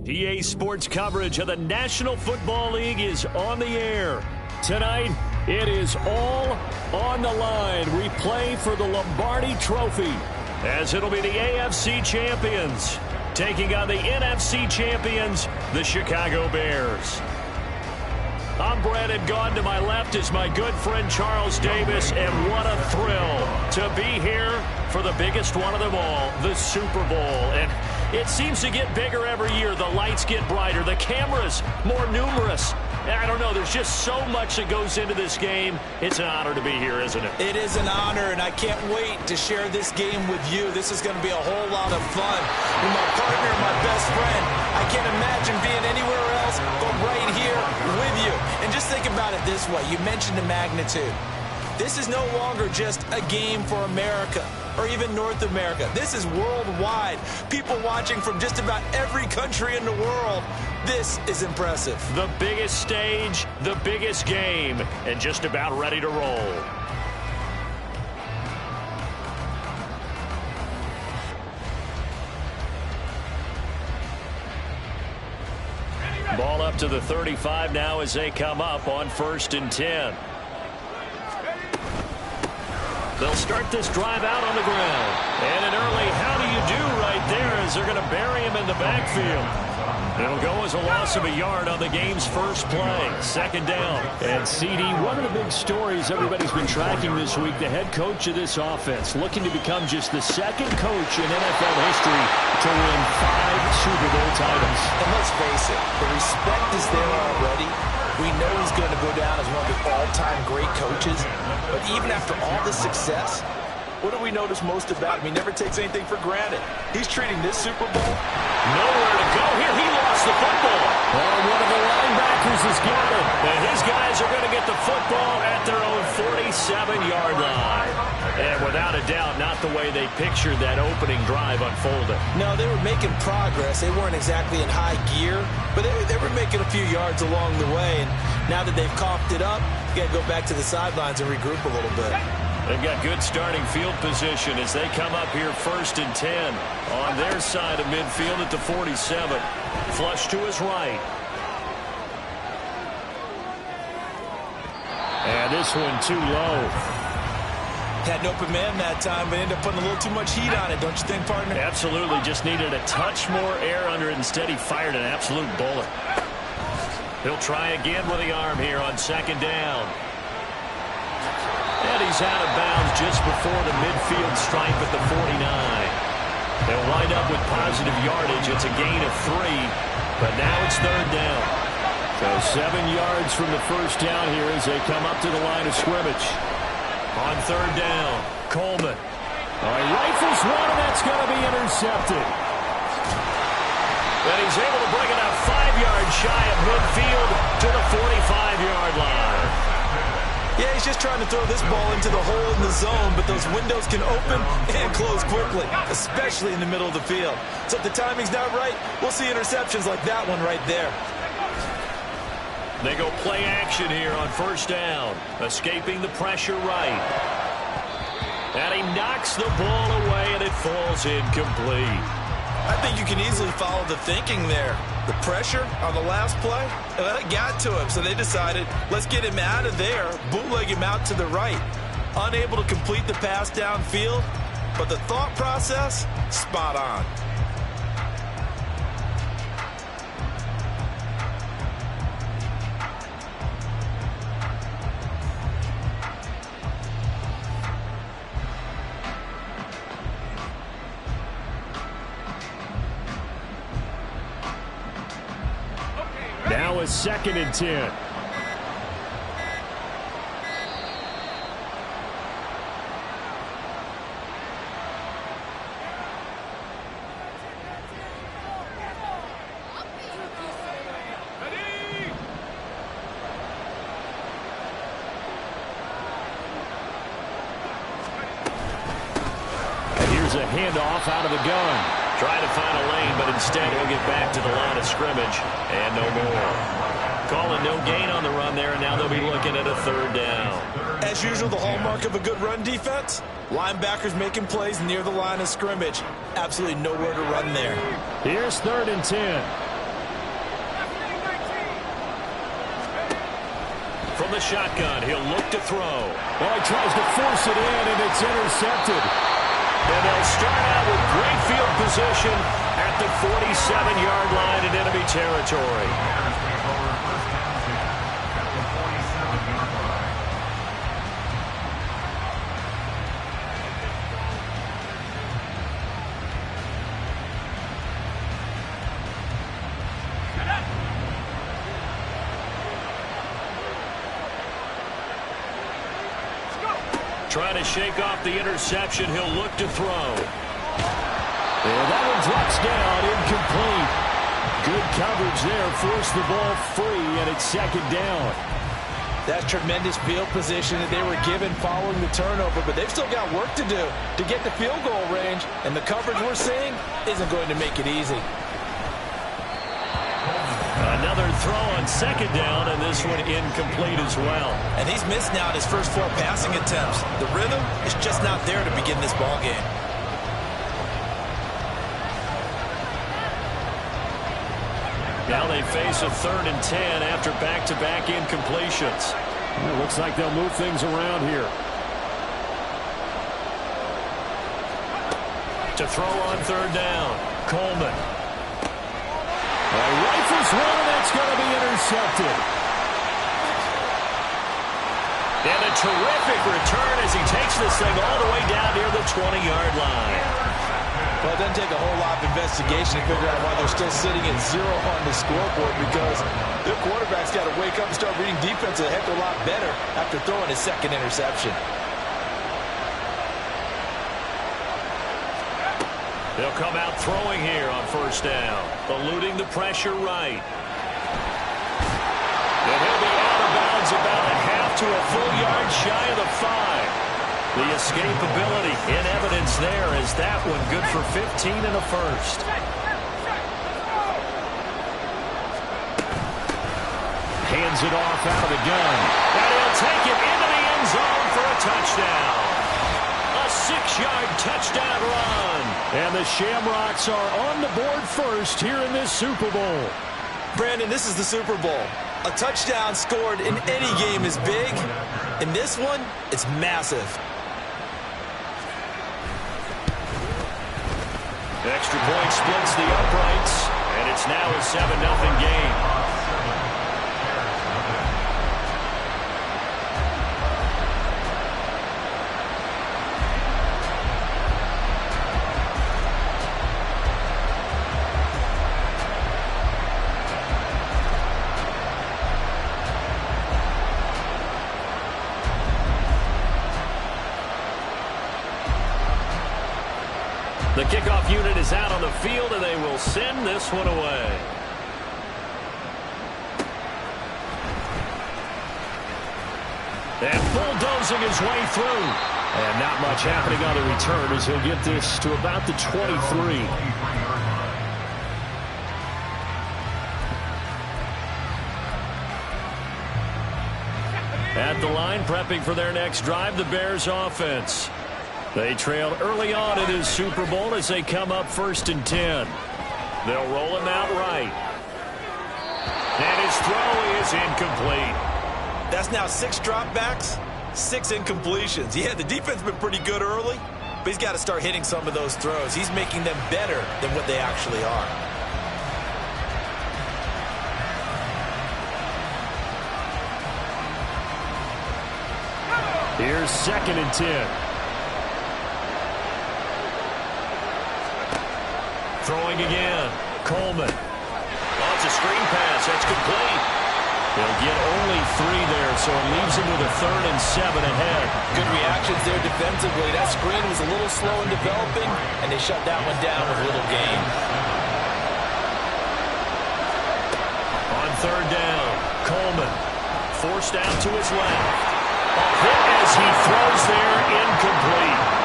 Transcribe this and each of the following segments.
EA Sports coverage of the National Football League is on the air. Tonight, it is all on the line. We play for the Lombardi Trophy, as it'll be the AFC champions taking on the NFC champions, the Chicago Bears. I'm Brandon Gaudin. To my left is my good friend Charles Davis, and what a thrill to be here for the biggest one of them all, the Super Bowl. And it seems to get bigger every year. The lights get brighter, the cameras more numerous. I don't know, there's just so much that goes into this game. It's an honor to be here, isn't it? It is an honor, and I can't wait to share this game with you. This is going to be a whole lot of fun. With my partner, my best friend, I can't imagine being anywhere else but right here with you. And just think about it this way. You mentioned the magnitude. This is no longer just a game for America or even North America. This is worldwide. People watching from just about every country in the world. This is impressive. The biggest stage, the biggest game, and just about ready to roll. Ball up to the 35 now as they come up on 1st and 10. They'll start this drive out on the ground. And an early how do you do right there as they're going to bury him in the backfield. It'll go as a loss of a yard on the game's first play. 2nd down. And CD, one of the big stories everybody's been tracking this week, the head coach of this offense, looking to become just the 2nd coach in NFL history to win 5 Super Bowl titles. And let's face it, the respect is there already. We know he's going to go down as one of the all-time great coaches. But even after all this success, what do we notice most about him? He never takes anything for granted. He's treating this Super Bowl nowhere to go. Here, he lost the football. Oh, one of the linebackers has got it. And his guys are going to get the football at their own 47-yard line. And without a doubt, not the way they pictured that opening drive unfolding. No, they were making progress. They weren't exactly in high gear, but they were making a few yards along the way. And now that they've coughed it up, you got to go back to the sidelines and regroup a little bit. They've got good starting field position as they come up here 1st and 10 on their side of midfield at the 47. Flush to his right. And this one too low. Had an open man that time, but ended up putting a little too much heat on it, don't you think, partner? Absolutely. Just needed a touch more air under it. Instead, he fired an absolute bullet. He'll try again with the arm here on 2nd down. And he's out of bounds just before the midfield stripe at the 49. They'll wind up with positive yardage. It's a gain of 3, but now it's 3rd down. So 7 yards from the first down here as they come up to the line of scrimmage. On 3rd down, Coleman. All right, rifles one, and that's going to be intercepted. And he's able to bring it up 5 yards shy of midfield to the 45-yard line. Yeah, he's just trying to throw this ball into the hole in the zone, but those windows can open and close quickly, especially in the middle of the field. So if the timing's not right, we'll see interceptions like that one right there. They go play action here on 1st down, escaping the pressure right. And he knocks the ball away, and it falls incomplete. I think you can easily follow the thinking there. The pressure on the last play, and then it got to him, so they decided, let's get him out of there, bootleg him out to the right. Unable to complete the pass downfield, but the thought process, spot on. Now a 2nd and 10. Here's a handoff out of the gun. Trying to find a lane, but instead he'll get back to the line of scrimmage. And no more. Calling no gain on the run there, and now they'll be looking at a 3rd down. As usual, the hallmark of a good run defense, linebackers making plays near the line of scrimmage. Absolutely nowhere to run there. Here's 3rd and 10. from the shotgun. He'll look to throw. Well, he tries to force it in, and it's intercepted. And they'll start out with great field position at the 47-yard line in enemy territory. Trying to shake off the interception. He'll look to throw. And that one drops down, incomplete. Good coverage there. Forced the ball free, and it's second down. That's tremendous field position that they were given following the turnover, but they've still got work to do to get the field goal range, and the coverage we're seeing isn't going to make it easy. Another throw on second down, and this one incomplete as well. And he's missed now his first 4 passing attempts. The rhythm is just not there to begin this ball game. Now they face a 3rd and 10 after back-to-back incompletions. It looks like they'll move things around here. To throw on 3rd down, Coleman. Rifles one, and that's going to be intercepted. And a terrific return as he takes this thing all the way down near the 20-yard line. Well, it doesn't take a whole lot of investigation to figure out why they're still sitting at 0 on the scoreboard, because their quarterback's got to wake up and start reading defense a heck of a lot better after throwing his 2nd interception. They'll come out throwing here on 1st down, eluding the pressure right. And he'll be out of bounds about a half to a full yard shy of the 5. The escapability in evidence there as that one good for 15 and a first. Hands it off out of the gun. And he'll take it into the end zone for a touchdown. A 6-yard touchdown run. And the Shamrocks are on the board first here in this Super Bowl. Brandon, this is the Super Bowl. A touchdown scored in any game is big. In this one, it's massive. Extra point splits the uprights, and it's now a 7-0 game. The kickoff unit is out on the field, and they will send this one away. And bulldozing his way through. And not much happening on the return as he'll get this to about the 23. At the line, prepping for their next drive, the Bears offense. They trailed early on in this Super Bowl as they come up 1st and 10. They'll roll him out right. And his throw is incomplete. That's now 6 dropbacks, 6 incompletions. Yeah, the defense has been pretty good early, but he's got to start hitting some of those throws. He's making them better than what they actually are. Here's 2nd and 10. Throwing again. Coleman. Oh, it's a screen pass. That's complete. They'll get only 3 there, so it leaves him with a 3rd and 7 ahead. Good reactions there defensively. That screen was a little slow in developing, and they shut that one down with little gain. On 3rd down, Coleman. Forced out to his left. A hit as he throws there, incomplete.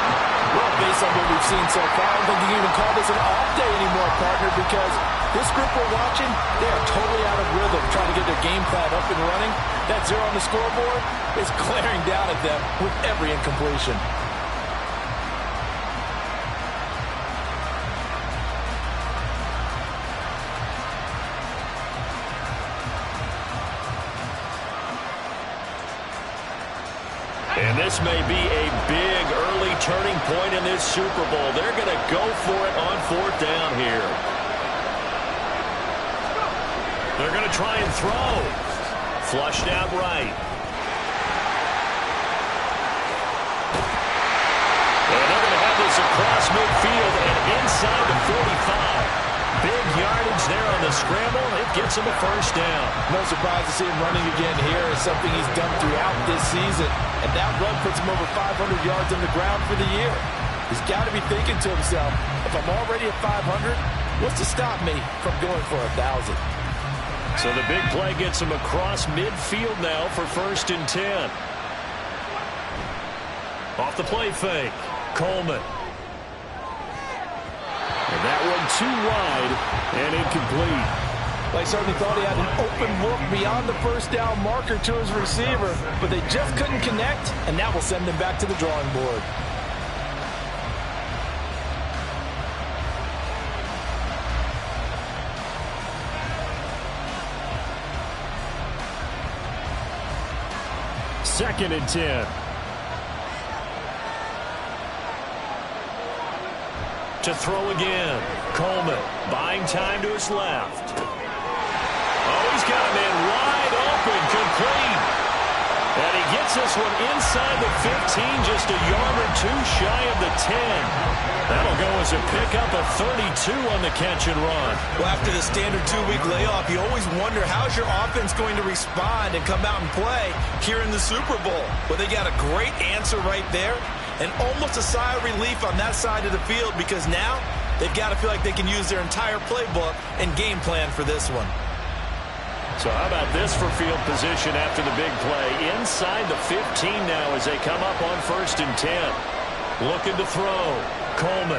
Well, based on what we've seen so far, I don't think you can even call this an off day anymore, partner, because this group we're watching, they are totally out of rhythm, trying to get their game plan up and running. That 0 on the scoreboard is glaring down at them with every incompletion. And this may be a big early turning point in this Super Bowl. They're going to go for it on 4th down here. They're going to try and throw. Flushed out right. And they're going to have this across midfield and inside the 45. Big yardage there on the scramble. It gets him a 1st down. No surprise to see him running again here. It's something he's done throughout this season. And that run puts him over 500 yards on the ground for the year. He's got to be thinking to himself, if I'm already at 500, what's to stop me from going for 1,000? So the big play gets him across midfield now for 1st and 10. Off the play fake. Coleman. And that one too wide and incomplete. Well, he certainly thought he had an open look beyond the 1st down marker to his receiver, but they just couldn't connect, and that will send him back to the drawing board. Second and 10. To throw again. Coleman buying time to his left. Oh, he's got a man wide open, complete. And he gets this one inside the 15, just a yard or two shy of the 10. That'll go as a pickup of 32 on the catch and run. Well, after the standard 2-week layoff, you always wonder how's your offense going to respond and come out and play here in the Super Bowl. Well, they got a great answer right there. And almost a sigh of relief on that side of the field because now they've got to feel like they can use their entire playbook and game plan for this one. So how about this for field position after the big play? Inside the 15 now as they come up on 1st and 10. Looking to throw. Coleman.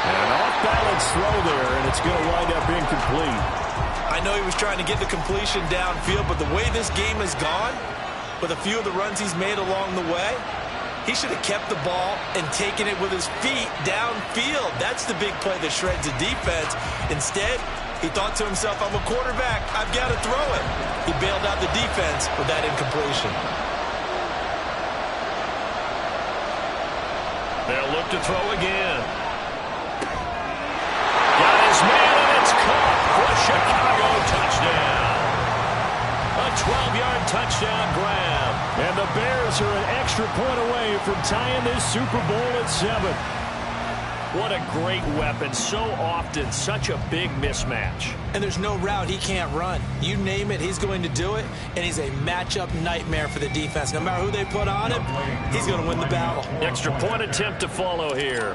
An off-balance throw there, and it's going to wind up incomplete. I know he was trying to get the completion downfield, but the way this game has gone, with a few of the runs he's made along the way, he should have kept the ball and taken it with his feet downfield. That's the big play that shreds the defense. Instead, he thought to himself, I'm a quarterback. I've got to throw it. He bailed out the defense with that incompletion. They'll look to throw again. Got his man, and it's caught for a Chicago touchdown. A 12-yard touchdown grab. And the Bears are an extra point away from tying this Super Bowl at 7. What a great weapon. So often, such a big mismatch. And there's no route he can't run. You name it, he's going to do it. And he's a matchup nightmare for the defense. No matter who they put on him, he's going to win the battle. Extra point attempt to follow here.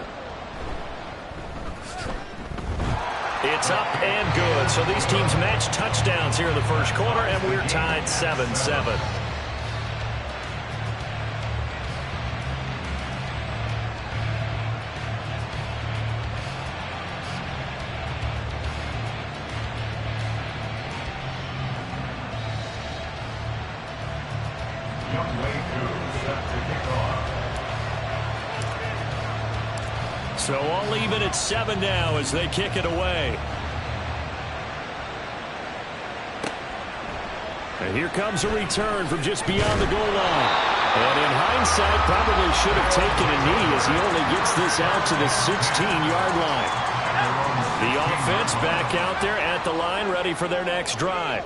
It's up and good. So these teams match touchdowns here in the first quarter, and we're tied 7-7. So all even at 7 now as they kick it away. And here comes a return from just beyond the goal line. And in hindsight, probably should have taken a knee as he only gets this out to the 16-yard line. The offense back out there at the line, ready for their next drive.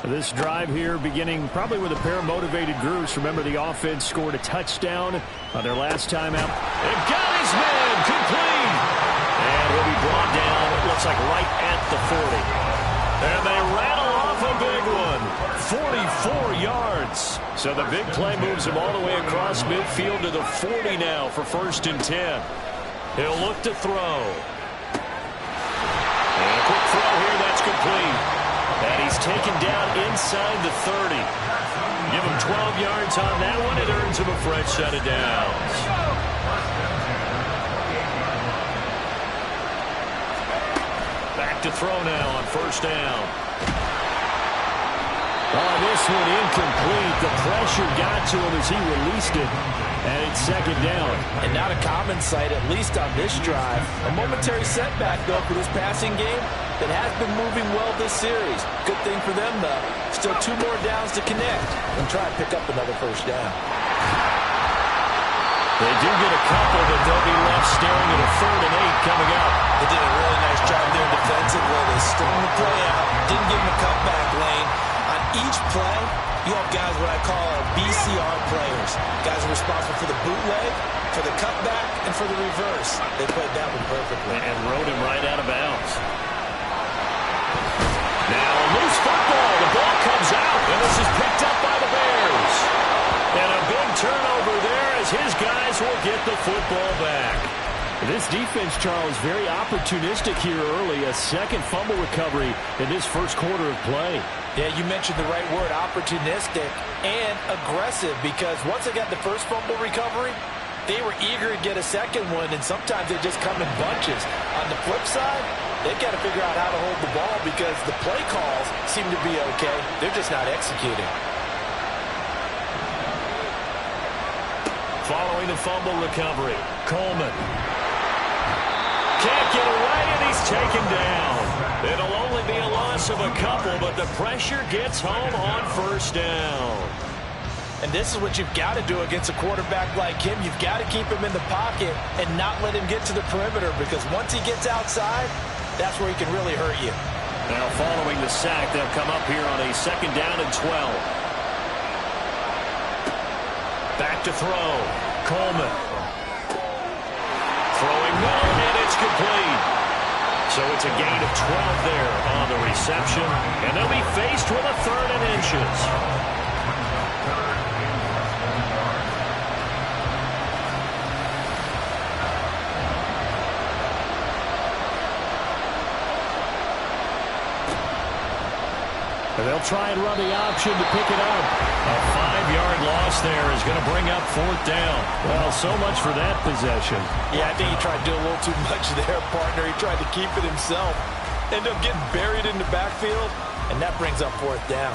This drive here beginning probably with a pair of motivated groups. Remember, the offense scored a touchdown on their last time out. And got his man complete. And he'll be brought down, it looks like right at the 40. And they rattle off a big one. 44 yards. So the big play moves him all the way across midfield to the 40 now for 1st and 10. He'll look to throw. And a quick throw here, that's complete. And he's taken down inside the 30. Give him 12 yards on that one. It earns him a fresh set of downs. Back to throw now on 1st down. Oh, this one incomplete. The pressure got to him as he released it. And it's 2nd down. And not a common sight, at least on this drive. A momentary setback, though, for this passing game that has been moving well this series. Good thing for them, though. Still 2 more downs to connect and try and pick up another 1st down. They do get a couple, but they'll be left staring at a 3rd and 8 coming up. They did a really nice job there defensively. They strung the play out, didn't give them a cutback lane. On each play, you have guys what I call our BCR players. Guys are responsible for the bootleg, for the cutback, and for the reverse. They played that one perfectly. And rode him right out of bounds. Now a loose football. The ball comes out, and this is picked up by the Bears. And a big turnover there as his guys will get the football back. This defense, Charles, very opportunistic here early. A second fumble recovery in this first quarter of play. Yeah, you mentioned the right word, opportunistic and aggressive, because once they got the first fumble recovery, they were eager to get a second one, and sometimes they just come in bunches. On the flip side, they've got to figure out how to hold the ball because the play calls seem to be okay. They're just not executing. Following the fumble recovery, Coleman can't get away, and he's taken down. It'll only be a loss of a couple, but the pressure gets home on first down. And this is what you've got to do against a quarterback like him. You've got to keep him in the pocket and not let him get to the perimeter, because once he gets outside, that's where he can really hurt you. Now following the sack, they'll come up here on a 2nd down and 12. Back to throw. Coleman. Throwing well, and it's complete. So it's a gain of 12 there on the reception, and they'll be faced with a 3rd and inches. And they'll try and run the option to pick it up. A 5-yard loss there is going to bring up 4th down. Well, so much for that possession. Yeah, I think he tried to do a little too much there, partner. He tried to keep it himself. Ended up getting buried in the backfield, and that brings up 4th down.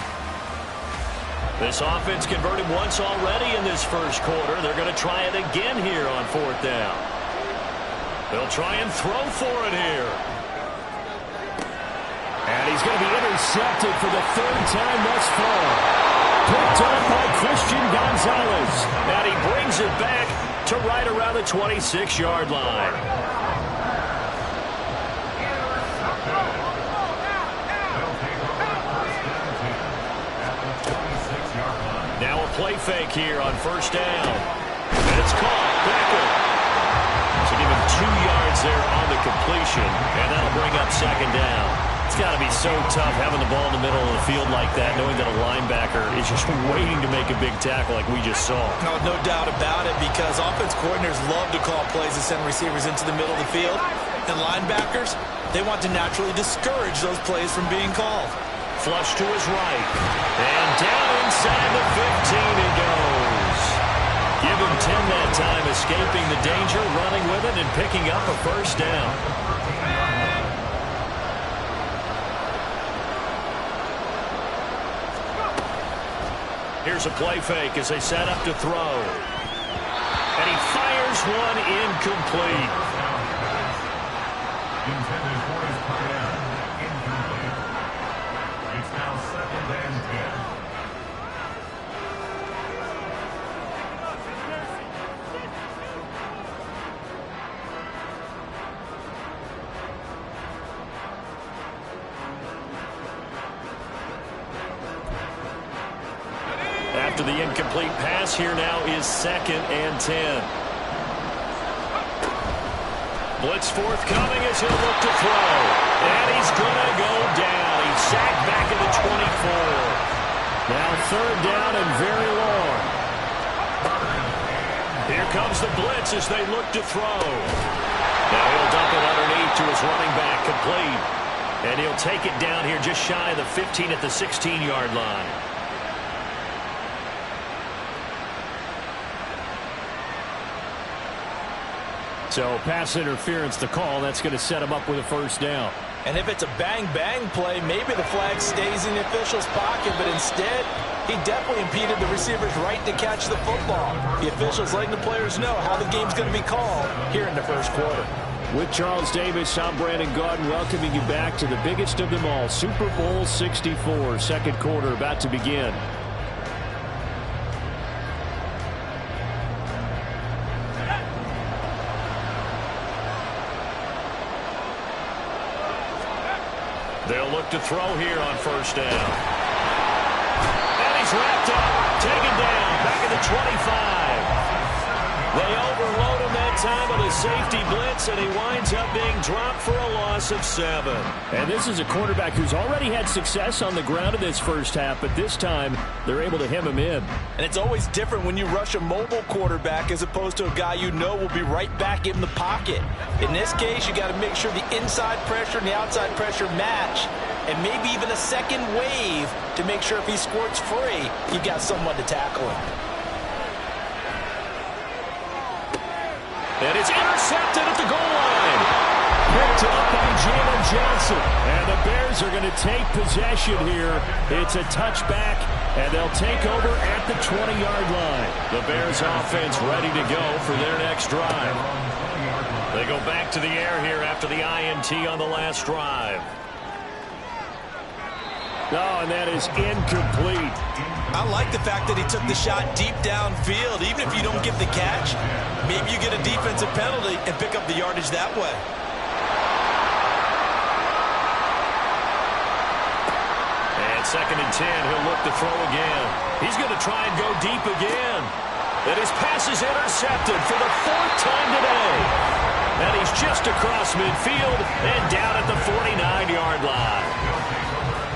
This offense converted once already in this first quarter. They're going to try it again here on 4th down. They'll try and throw for it here. And he's going to be intercepted for the 3rd time thus far. Picked up by Christian Gonzalez. And he brings it back to right around the 26-yard line. Now a play fake here on 1st down. And it's caught. Becker. So give him 2 yards there on the completion. And that'll bring up 2nd down. It's got to be so tough having the ball in the middle of the field like that, knowing that a linebacker is just waiting to make a big tackle like we just saw. No doubt about it, because offense coordinators love to call plays and send receivers into the middle of the field. And linebackers, they want to naturally discourage those plays from being called. Flush to his right. And down inside the 15 he goes. Give him 10 that time, escaping the danger, running with it, and picking up a 1st down. Here's a play fake as they set up to throw. And he fires one incomplete. Intended for his tight end. Incomplete. It's now 2nd and 10. After the incomplete pass, here now is 2nd and 10. Blitz forthcoming as he'll look to throw. And he's going to go down. He's sacked back at the 24. Now 3rd down and very long. Here comes the blitz as they look to throw. Now he'll dump it underneath to his running back, complete. And he'll take it down here just shy of the 15 at the 16-yard line. So pass interference the call. That's going to set him up with a 1st down. And if it's a bang-bang play, maybe the flag stays in the official's pocket, but instead, he definitely impeded the receiver's right to catch the football. The official's letting the players know how the game's going to be called here in the first quarter. With Charles Davis, I'm Brandon Gaudin, welcoming you back to the biggest of them all, Super Bowl 64, second quarter about to begin. They'll look to throw here on first down. And he's wrapped up, taken down, back at the 25. They overload him that time with a safety blitz, and he winds up being dropped for a loss of 7. And this is a quarterback who's already had success on the ground in this first half, but this time they're able to hem him in. And it's always different when you rush a mobile quarterback as opposed to a guy you know will be right back in the pocket. In this case, you got to make sure the inside pressure and the outside pressure match, and maybe even a second wave to make sure if he squirts free, you've got someone to tackle him. And it's intercepted at the goal line. Picked up by Jalen Johnson. And the Bears are going to take possession here. It's a touchback, and they'll take over at the 20-yard line. The Bears offense ready to go for their next drive. They go back to the air here after the INT on the last drive. Oh, and that is incomplete. I like the fact that he took the shot deep downfield. Even if you don't get the catch, maybe you get a defensive penalty and pick up the yardage that way. And 2nd and 10, he'll look to throw again. He's going to try and go deep again. And his pass is intercepted for the 4th time today. And he's just across midfield and down at the 49-yard line.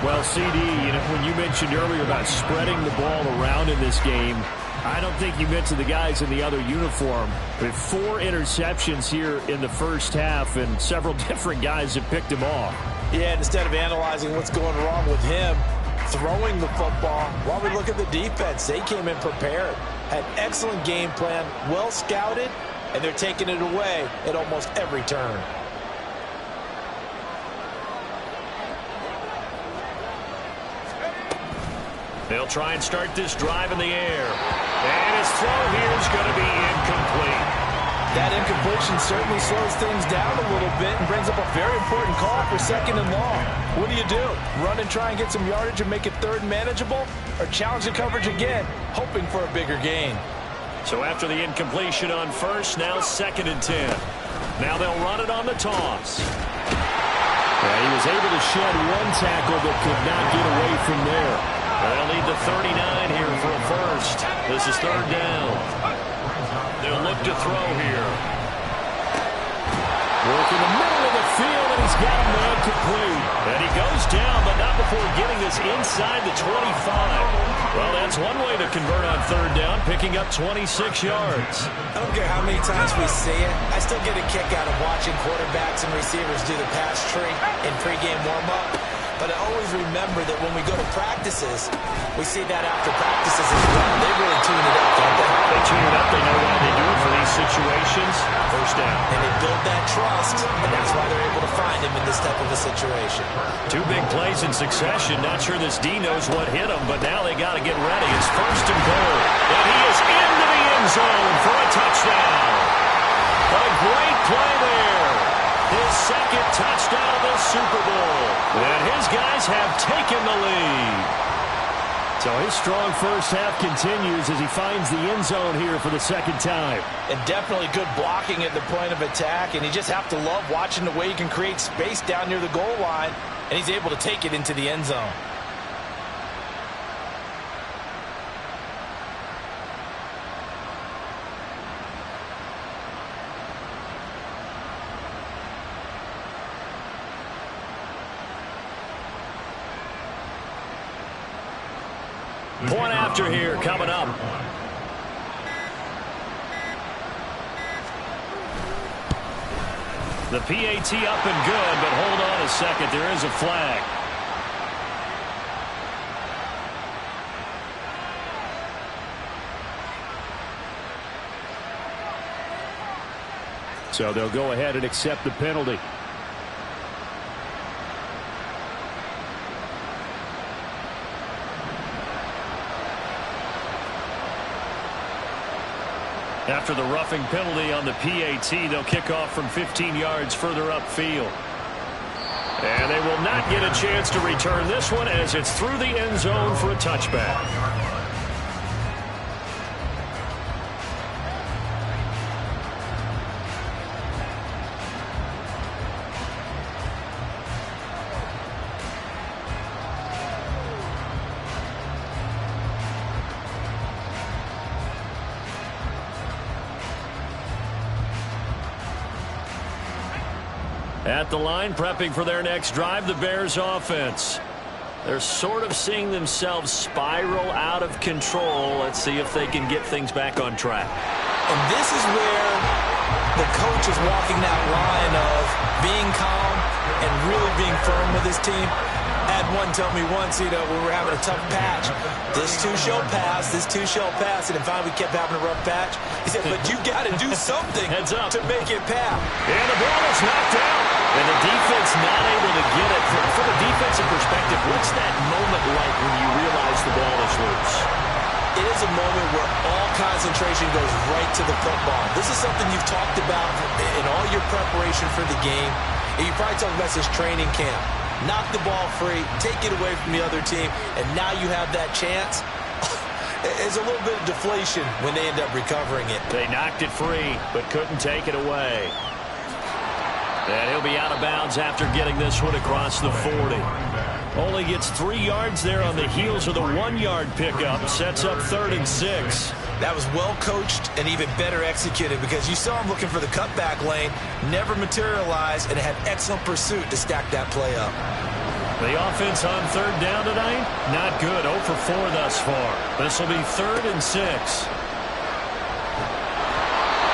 Well, CD, when you mentioned earlier about spreading the ball around in this game, I don't think you mentioned the guys in the other uniform. With 4 interceptions here in the first half, and several different guys have picked him off. Yeah, instead of analyzing what's going wrong with him, throwing the football, while we look at the defense, they came in prepared, had excellent game plan, well scouted, and they're taking it away at almost every turn. They'll try and start this drive in the air. And his throw here is going to be incomplete. That incompletion certainly slows things down a little bit and brings up a very important call for 2nd and long. What do? Run and try and get some yardage and make it 3rd and manageable? Or challenge the coverage again, hoping for a bigger gain? So after the incompletion on first, now 2nd and 10. Now they'll run it on the toss. Yeah, he was able to shed 1 tackle but could not get away from there. They'll need the 39 here for a first. This is 3rd down. They'll look to throw here. Work in the middle of the field, and he's got a man complete. And he goes down, but not before getting this inside the 25. Well, that's one way to convert on 3rd down, picking up 26 yards. I don't care how many times we see it. I still get a kick out of watching quarterbacks and receivers do the pass tree in pregame warm-up. But I always remember that when we go to practices, we see that after practices as well. They really tune it up, don't they? They tune it up. They know why they do it for these situations. First down. And they build that trust, and that's why they're able to find him in this type of a situation. 2 big plays in succession. Not sure this D knows what hit him, but now they got to get ready. It's 1st and goal. And he is into the end zone for a touchdown. A great play there. His 2nd touchdown of the Super Bowl. And his guys have taken the lead. So his strong first half continues as he finds the end zone here for the 2nd time. And definitely good blocking at the point of attack. And you just have to love watching the way you can create space down near the goal line. And he's able to take it into the end zone. Point after here coming up. The PAT up and good, but hold on a second. There is a flag. So they'll go ahead and accept the penalty. After the roughing penalty on the PAT, they'll kick off from 15 yards further upfield. And they will not get a chance to return this one as it's through the end zone for a touchback. At the line, prepping for their next drive, the Bears offense. They're sort of seeing themselves spiral out of control. Let's see if they can get things back on track. And this is where the coach is walking that line of being calm and really being firm with his team. Had one tell me once, we were having a tough patch. This too shall pass, this too shall pass. And then finally we kept having a rough patch. He said, but you got to do something Heads up. to make it pass. And the ball is knocked out. And the defense not able to get it. From a defensive perspective, what's that moment like when you realize the ball is loose? It is a moment where all concentration goes right to the football. This is something you've talked about in all your preparation for the game. And you probably talked about since training camp. Knock the ball free, take it away from the other team, and now you have that chance. There's a little bit of deflation when they end up recovering it. They knocked it free, but couldn't take it away. And he'll be out of bounds after getting this one across the 40. Only gets 3 yards there on the heels of the 1-yard pickup. Sets up 3rd and 6. That was well coached and even better executed because you saw him looking for the cutback lane, never materialized, and had excellent pursuit to stack that play up. The offense on 3rd down tonight, not good. 0 for 4 thus far. This will be 3rd and 6.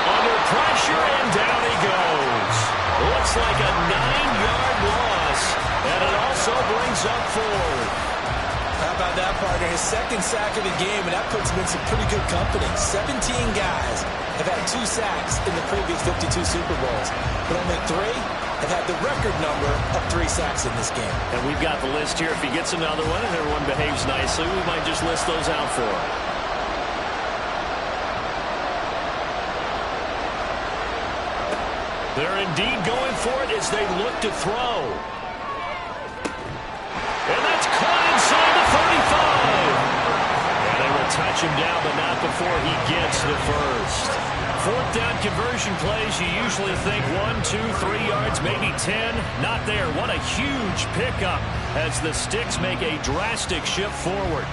Under pressure, and down he goes. Looks like a 9-yard loss, and it also brings up 4. How about that, partner? His 2nd sack of the game, and that puts him in some pretty good company. 17 guys have had 2 sacks in the previous 52 Super Bowls, but only 3 have had the record number of 3 sacks in this game. And we've got the list here. If he gets another one and everyone behaves nicely, we might just list those out for him. They're indeed going for it as they look to throw. And that's caught inside the 35. And they will touch him down, but not before he gets the first. 4th down conversion plays, you usually think 1, 2, 3 yards, maybe 10. Not there. What a huge pickup as the Sticks make a drastic shift forward.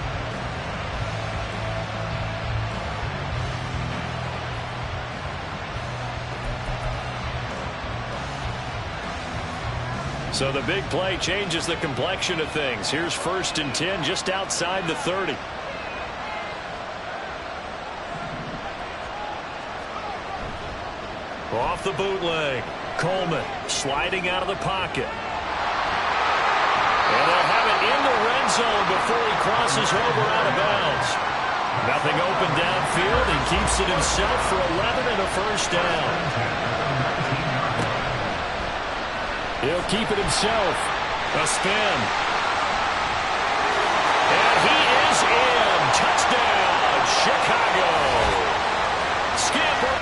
So the big play changes the complexion of things. Here's 1st and 10 just outside the 30. Off the bootleg. Coleman sliding out of the pocket. And they'll have it in the red zone before he crosses over out of bounds. Nothing open downfield. He keeps it himself for 11 and a 1st down. He'll keep it himself. A spin. And he is in. Touchdown, Chicago. Scamper.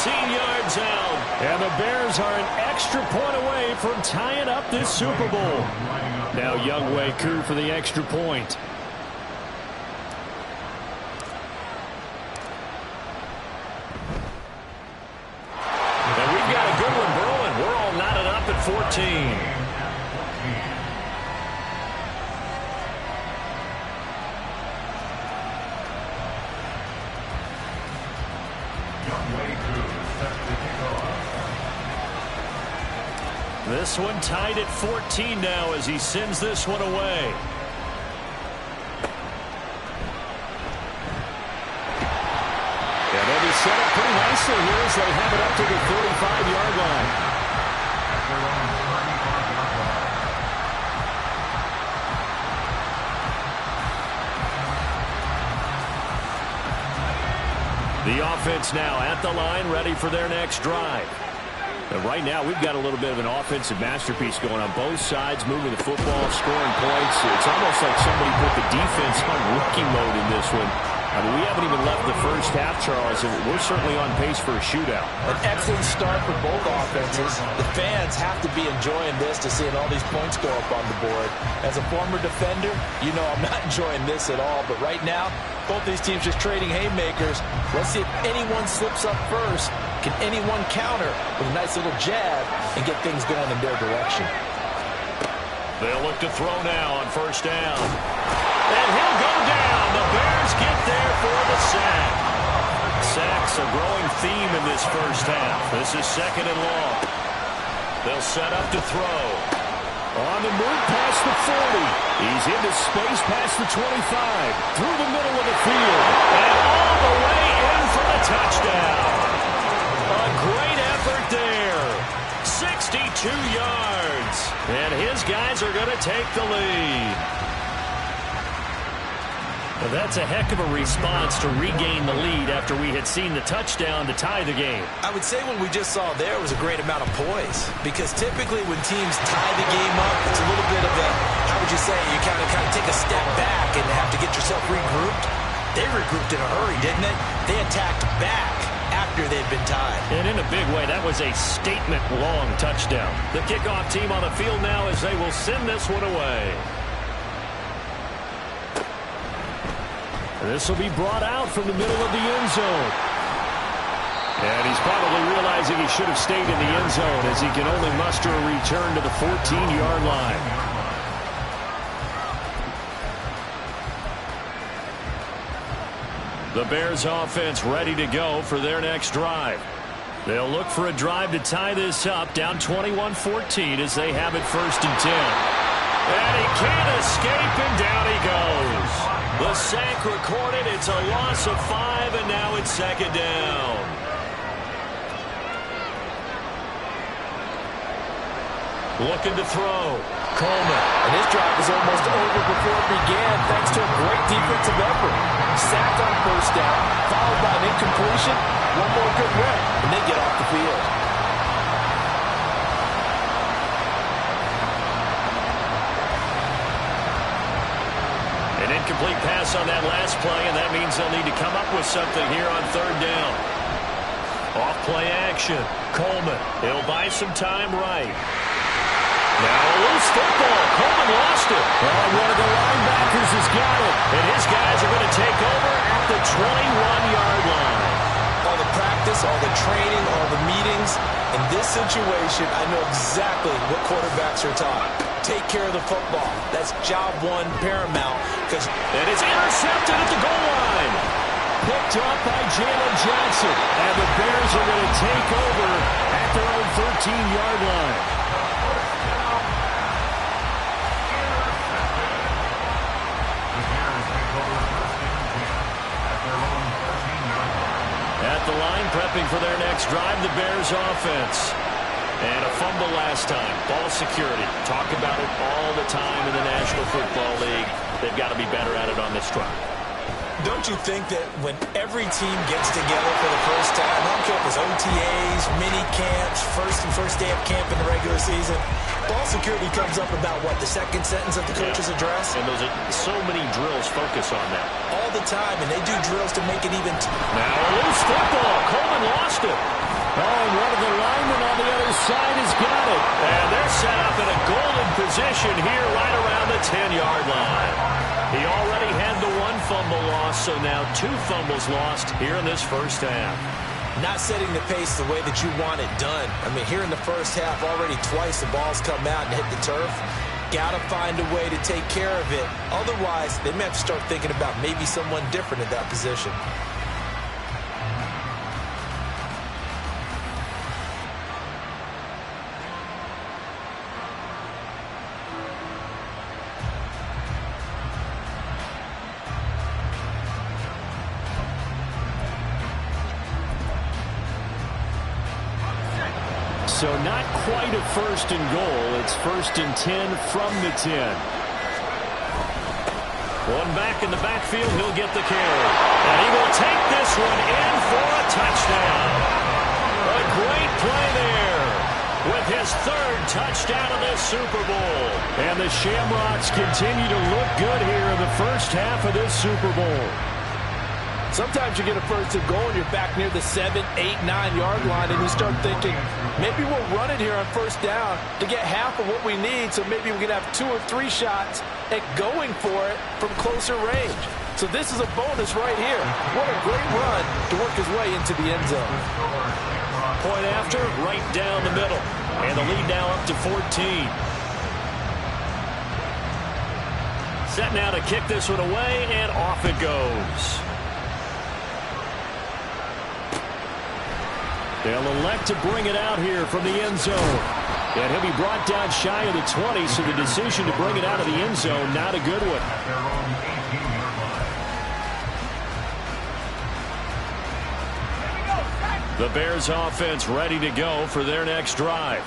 Yards out. And the Bears are an extra point away from tying up this Super Bowl. Now Younghoe Koo for the extra point. And we've got a good one brewing. We're all knotted up at 14. This one tied at 14 now as he sends this one away. And they'll be set up pretty nicely here as they have it up to the 45-yard line. The offense now at the line, ready for their next drive. And right now, we've got a little bit of an offensive masterpiece going on both sides, moving the football, scoring points. It's almost like somebody put the defense on rookie mode in this one. I mean, we haven't even left the first half, Charles, and we're certainly on pace for a shootout. An excellent start for both offenses. The fans have to be enjoying this to seeing all these points go up on the board. As a former defender, you know I'm not enjoying this at all. But right now, both these teams just trading haymakers. Let's see if anyone slips up first. Can anyone counter with a nice little jab and get things going in their direction? They'll look to throw now on first down. And he'll go down. The Bears get there for the sack. Sacks a growing theme in this first half. This is second and long. They'll set up to throw. On the move past the 40. He's into space past the 25. Through the middle of the field. And all the way in for the touchdown. A great effort there. 62 yards. And his guys are going to take the lead. Well, that's a heck of a response to regain the lead after we had seen the touchdown to tie the game. I would say what we just saw there was a great amount of poise, because typically when teams tie the game up, it's a little bit of a, how would you say, you kind of take a step back and have to get yourself regrouped. They regrouped in a hurry, didn't they? They attacked back after they'd been tied. And in a big way, that was a statement-long touchdown. The kickoff team on the field now as they will send this one away. This will be brought out from the middle of the end zone. And he's probably realizing he should have stayed in the end zone as he can only muster a return to the 14-yard line. The Bears offense ready to go for their next drive. They'll look for a drive to tie this up, down 21-14 as they have it first and 10. And he can't escape, and down he goes. The sack recorded. It's a loss of 5, and now it's second down. Looking to throw. Coleman. And his drive was almost over before it began, thanks to a great defensive effort. Sacked on first down, followed by an incompletion. One more good run, and they get off the field. An incomplete pass on that last play, and that means they'll need to come up with something here on third down. Off play action. Coleman. He'll buy some time right. Now a loose football. Coleman lost it. Oh, one of the linebackers has got it. And his guys are going to take over at the 21-yard line. All the practice, all the training, all the meetings. In this situation, I know exactly what quarterbacks are taught. Take care of the football. That's job one, paramount. And it's intercepted at the goal line. Picked up by Jalen Johnson. And the Bears are going to take over at their own 13-yard line. At the line, prepping for their next drive, the Bears offense. And a fumble last time. Ball security. Talk about it all the time in the National Football League. They've got to be better at it on this drive. Don't you think that when every team gets together for the first time, I don't care if it's OTAs, mini camps, first day of camp in the regular season, ball security comes up about what, the second sentence of the coach's address? And those are so many drills focus on that. All the time, and they do drills to make it even. Now a loose football. Coleman lost it. Oh, and one of the linemen on the other side has got it. And they're set up in a golden position here right around the 10-yard line. He already had the one fumble loss, so now 2 fumbles lost here in this first half. Not setting the pace the way that you want it done. I mean, here in the first half, already twice the ball's come out and hit the turf. Got to find a way to take care of it. Otherwise, they may have to start thinking about maybe someone different in that position. So not quite a first and goal. It's first and 10 from the 10. One back in the backfield. He'll get the carry. And he will take this one in for a touchdown. A great play there. with his third touchdown of this Super Bowl. And the Shamrocks continue to look good here in the first half of this Super Bowl. Sometimes you get a first and goal and you're back near the 7, 8, 9-yard line, and you start thinking, maybe we'll run it here on first down to get half of what we need, so maybe we can have 2 or 3 shots at going for it from closer range. So this is a bonus right here. What a great run to work his way into the end zone. Point after, right down the middle. And the lead now up to 14. Set now to kick this one away, and off it goes. They'll elect to bring it out here from the end zone. And he'll be brought down shy of the 20, so the decision to bring it out of the end zone, not a good one. The Bears offense ready to go for their next drive.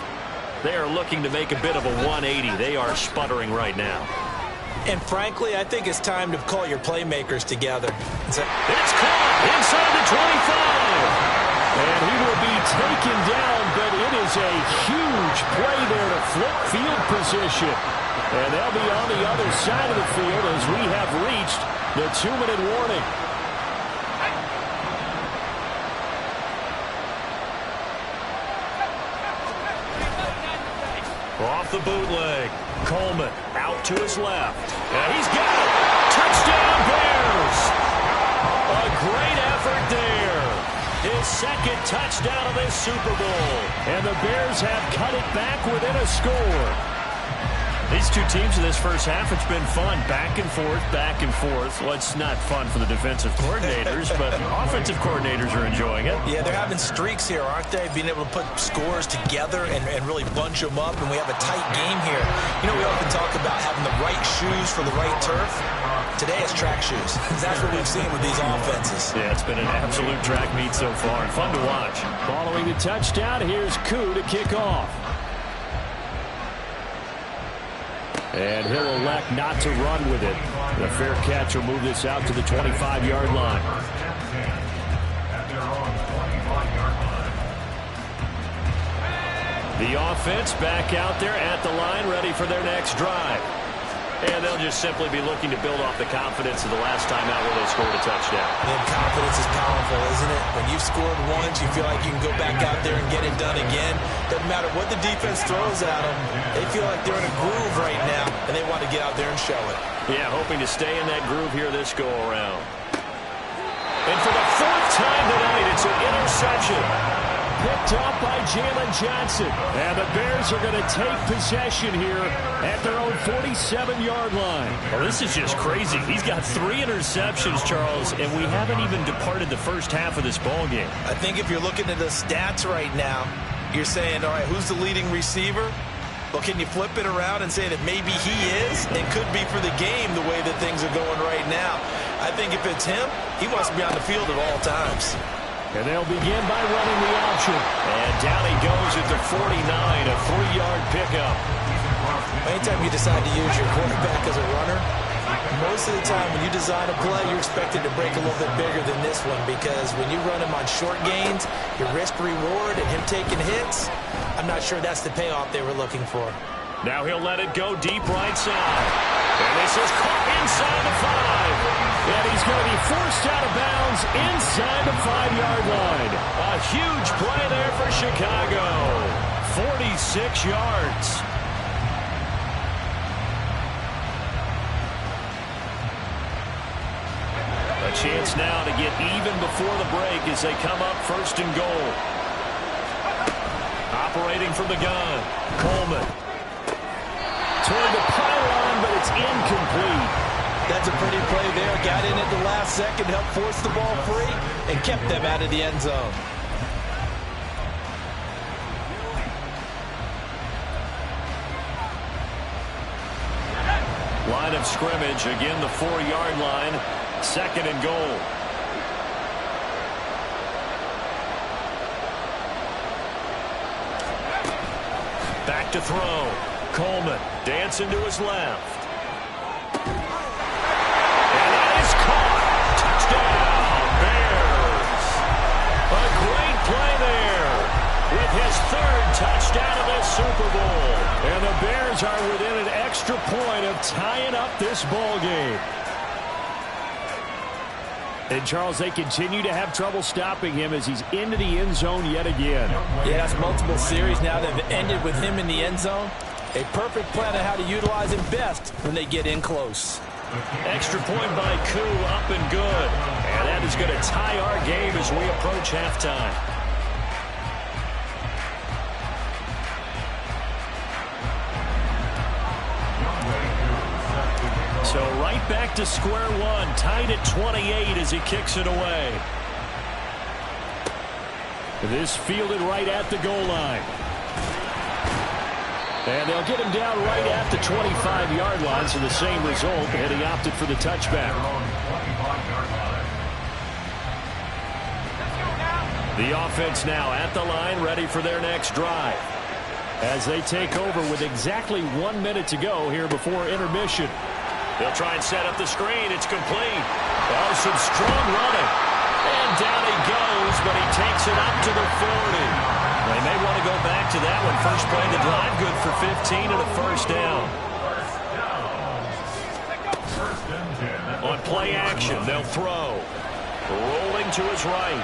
They are looking to make a bit of a 180. They are sputtering right now. And frankly, I think it's time to call your playmakers together. It's caught inside the 25. And he will be taken down, but it is a huge play there to flip field position. And they'll be on the other side of the field as we have reached the 2-minute warning. Off the bootleg. Coleman out to his left. And he's got it. Touchdown, Bears. A great effort there. His second touchdown of this Super Bowl. And the Bears have cut it back within a score. These two teams in this first half, it's been fun. Back and forth, back and forth. Well, it's not fun for the defensive coordinators, but offensive coordinators are enjoying it. Yeah, they're having streaks here, aren't they? Being able to put scores together and really bunch them up, and we have a tight game here. You know, we often talk about having the right shoes for the right turf. Today it's track shoes. That's what we've seen with these offenses. Yeah, it's been an absolute track meet so far, and fun to watch. Following the touchdown, here's Koo to kick off. And he'll elect not to run with it. The fair catch will move this out to the 25-yard line. The offense back out there at the line, ready for their next drive. And they'll just simply be looking to build off the confidence of the last time out where they scored a touchdown. And confidence is powerful, isn't it? When you've scored once, you feel like you can go back out there and get it done again. Doesn't matter what the defense throws at them. They feel like they're in a groove right now, and they want to get out there and show it. Yeah, hoping to stay in that groove here this go-around. And for the fourth time tonight, it's an interception. Picked up by Jalen Johnson. And the Bears are going to take possession here at their own 47-yard line. Well, this is just crazy. He's got 3 interceptions, Charles, and we haven't even departed the first half of this ballgame. I think if you're looking at the stats right now, you're saying, all right, who's the leading receiver? Well, can you flip it around and say that maybe he is? It could be for the game the way that things are going right now. I think if it's him, he wants to be on the field at all times. And they'll begin by running the option. And down he goes at the 49, a 3-yard pickup. Anytime you decide to use your quarterback as a runner, most of the time when you design a play, you're expected to break a little bit bigger than this one, because when you run him on short gains, your risk-reward and him taking hits, I'm not sure that's the payoff they were looking for. Now he'll let it go deep right side. And this is caught inside the 5. And he's going to be forced out of bounds inside the 5-yard line. A huge play there for Chicago. 46 yards. A chance now to get even before the break as they come up first and goal. Operating from the gun, Coleman. Toward the pylon, but it's incomplete. That's a pretty play there. Got in at the last second, helped force the ball free, and kept them out of the end zone. Line of scrimmage, again the 4-yard line, second and goal. Back to throw. Coleman dancing to his left. And that is caught. Touchdown, Bears. A great play there with his 3rd touchdown of the Super Bowl. And the Bears are within an extra point of tying up this ball game. And, Charles, they continue to have trouble stopping him as he's into the end zone yet again. Yeah, that's multiple series now that have ended with him in the end zone. A perfect plan on how to utilize him best when they get in close. Extra point by Koo, up and good. And that is going to tie our game as we approach halftime. So right back to square one, tied at 28 as he kicks it away. This fielded right at the goal line. And they'll get him down right at the 25-yard line, so the same result, and he opted for the touchback. The offense now at the line, ready for their next drive. As they take over with exactly 1 minute to go here before intermission. They'll try and set up the screen. It's complete. Oh, some strong running. And down he goes, but he takes it up to the 40. They may want to go back to that one. First play of the drive, good for 15 and a first down. On play action, they'll throw. Rolling to his right.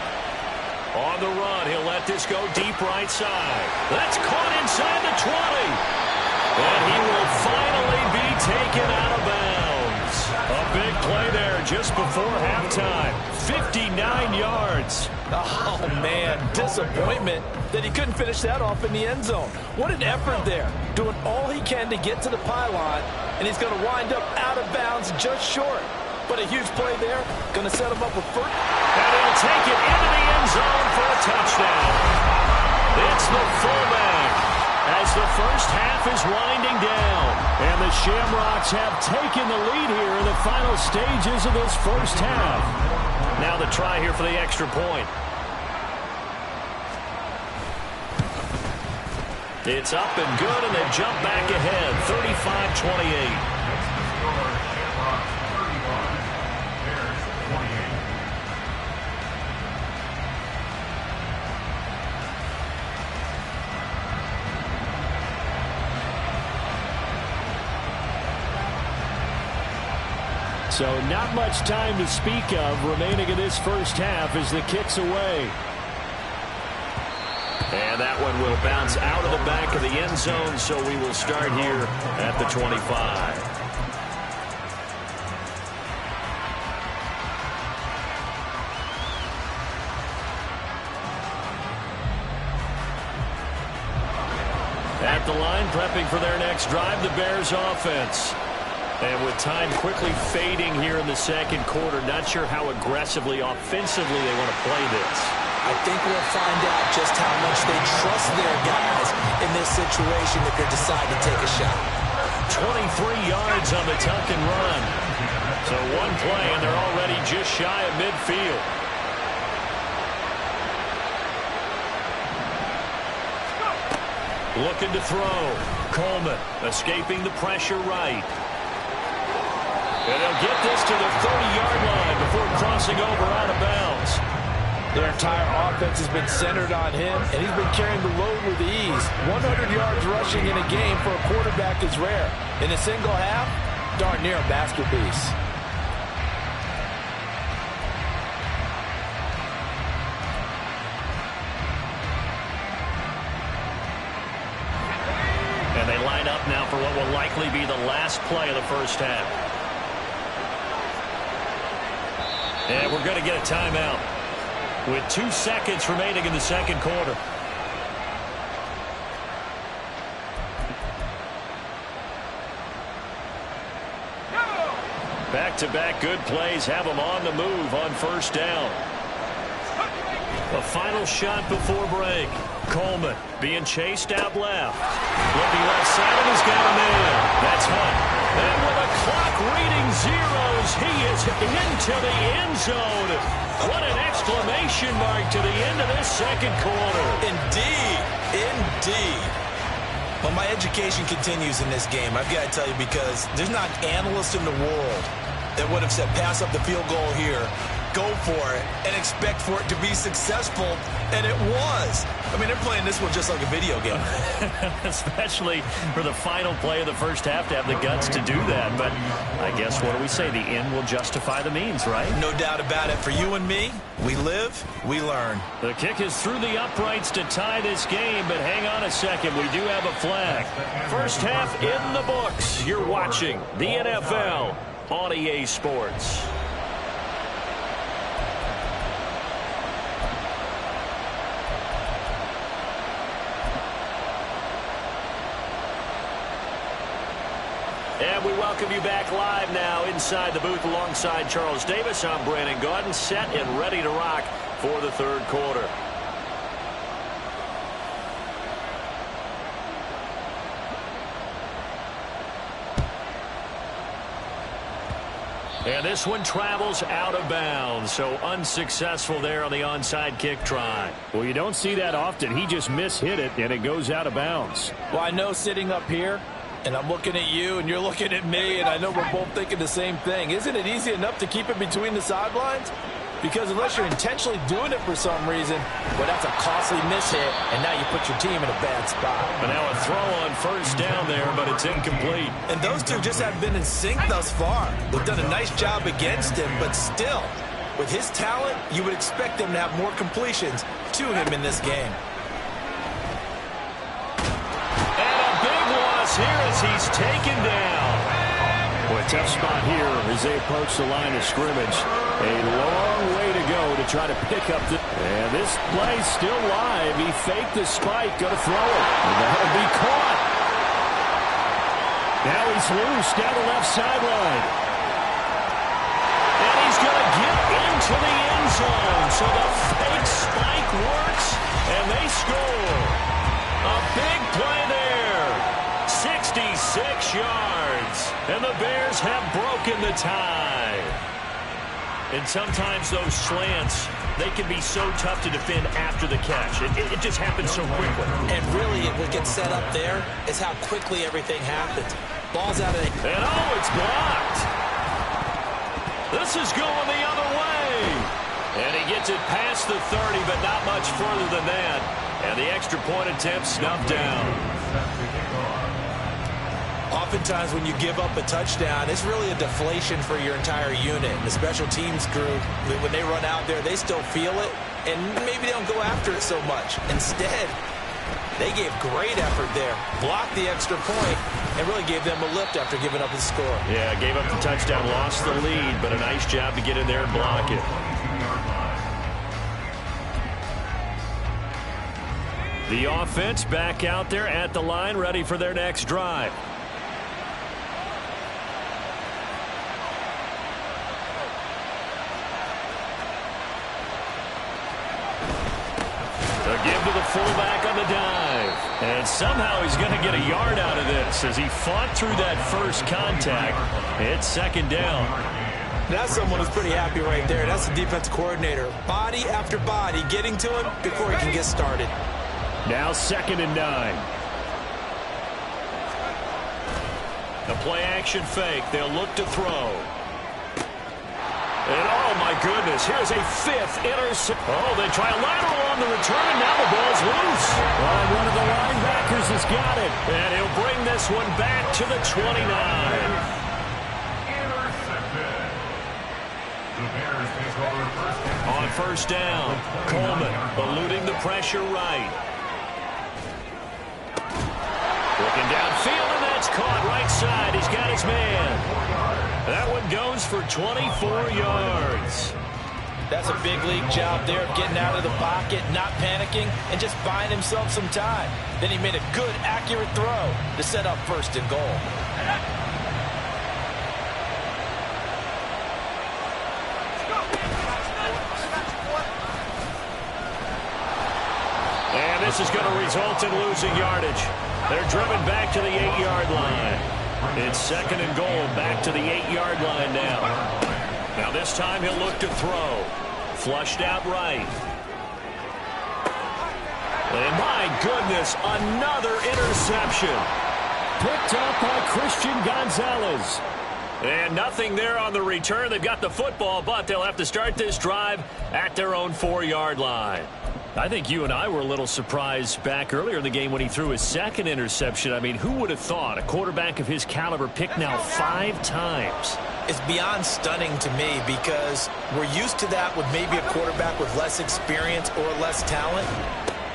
On the run, he'll let this go deep right side. That's caught inside the 20. And he will finally be taken out of bounds. A big play there just before halftime. 59 yards. Oh, man, disappointment that he couldn't finish that off in the end zone. What an effort there. Doing all he can to get to the pylon, and he's going to wind up out of bounds just short. But a huge play there. Going to set him up with first. And he'll take it into the end zone for a touchdown. It's the fullback. As the first half is winding down. And the Shamrocks have taken the lead here in the final stages of this first half. Now the try here for the extra point. It's up and good, and they jump back ahead, 35-28. So not much time to speak of remaining in this first half as the kick's away. And that one will bounce out of the back of the end zone, so we will start here at the 25. At the line, prepping for their next drive, the Bears offense. And with time quickly fading here in the second quarter, not sure how aggressively, offensively they want to play this. I think we'll find out just how much they trust their guys in this situation if they decide to take a shot. 23 yards on the tuck and run. So one play, and they're already just shy of midfield. Looking to throw. Coleman escaping the pressure right. And they'll get this to the 30-yard line before crossing over out of bounds. Their entire offense has been centered on him, and he's been carrying the load with ease. 100 yards rushing in a game for a quarterback is rare. In a single half, darn near a masterpiece. And they line up now for what will likely be the last play of the first half. And we're going to get a timeout with 2 seconds remaining in the second quarter. Back-to-back good plays have them on the move on first down. A final shot before break. Coleman being chased out left. Looking left side, and he's got a man. That's Hunt. And with a clock reading zeros, he is into the end zone. What an exclamation mark to the end of this second quarter. Indeed. Indeed. Well, my education continues in this game, I've got to tell you, because there's not an analyst in the world that would have said pass up the field goal here go for it and expect for it to be successful, and it was. I mean, they're playing this one just like a video game. Especially for the final play of the first half to have the guts to do that. But I guess, what do we say? The end will justify the means, right? No doubt about it. For you and me, we live, we learn. The kick is through the uprights to tie this game, but hang on a second. We do have a flag. First half in the books. You're watching the NFL on EA Sports. And we welcome you back live now inside the booth alongside Charles Davis. I'm Brandon Gaudin, set and ready to rock for the third quarter. And this one travels out of bounds, so unsuccessful there on the onside kick try. Well, you don't see that often. He just mishit it, and it goes out of bounds. Well, I know sitting up here, and I'm looking at you, and you're looking at me, and I know we're both thinking the same thing. Isn't it easy enough to keep it between the sidelines? Because unless you're intentionally doing it for some reason, well, that's a costly mishit, and now you put your team in a bad spot. But now a throw on first down there, but it's incomplete. And those two just haven't been in sync thus far. They've done a nice job against him, but still, with his talent, you would expect him to have more completions to him in this game. Here as he's taken down. Boy, tough spot here as they approach the line of scrimmage. A long way to go to try to pick up the... And this play's still live. He faked the spike, going to throw it. And that'll be caught. Now he's loose down the left sideline. And he's going to get into the end zone. So the fake spike works, and they score. A big play there. 66 yards, and the Bears have broken the tie. And sometimes those slants, they can be so tough to defend after the catch. It just happens so quickly. And really, what gets set up there is how quickly everything happens. Ball's out of the... And oh, it's blocked. This is going the other way. And he gets it past the 30, but not much further than that. And the extra point attempt snuffed down. Oftentimes when you give up a touchdown, it's really a deflation for your entire unit. The special teams group, when they run out there, they still feel it, and maybe they don't go after it so much. Instead, they gave great effort there, blocked the extra point, and really gave them a lift after giving up the score. Yeah, gave up the touchdown, lost the lead, but a nice job to get in there and block it. The offense back out there at the line, ready for their next drive. Give to the fullback on the dive. And somehow he's going to get a yard out of this as he fought through that first contact. It's second down. That's someone who's pretty happy right there. That's the defense coordinator. Body after body getting to him before he can get started. Now 2nd and 9. The play action fake. They'll look to throw. And oh my goodness, here's a 5th interception. Oh, they try a lateral on the return. Now the ball's loose. And one of the linebackers has got it. And he'll bring this one back to the 29. On first down, Coleman eluding the pressure right. Looking downfield, and that's caught right side. He's got his man. That one goes for 24 yards. That's a big league job there of getting out of the pocket, not panicking, and just buying himself some time. Then he made a good, accurate throw to set up 1st and goal. And this is going to result in losing yardage. They're driven back to the 8-yard line. It's 2nd and goal, back to the 8-yard line now. Now this time he'll look to throw. Flushed out right. And my goodness, another interception. Picked up by Christian Gonzalez. And nothing there on the return. They've got the football, but they'll have to start this drive at their own 4-yard line. I think you and I were a little surprised back earlier in the game when he threw his second interception. I mean, who would have thought a quarterback of his caliber picked now 5 times? It's beyond stunning to me because we're used to that with maybe a quarterback with less experience or less talent.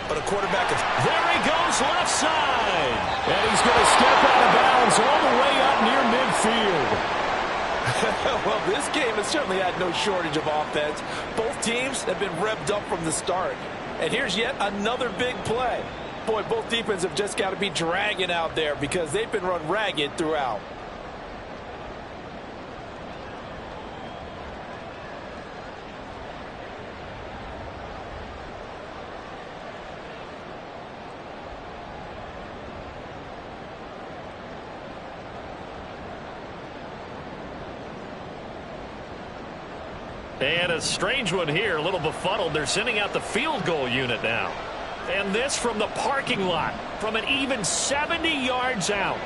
But a quarterback is... There he goes, left side. And he's going to step out of bounds all the way up near midfield. Well, this game has certainly had no shortage of offense. Both teams have been revved up from the start. And here's yet another big play. Boy, both defenses have just got to be dragging out there because they've been run ragged throughout. And a strange one here, a little befuddled. They're sending out the field goal unit now. And this from the parking lot, from an even 70 yards out.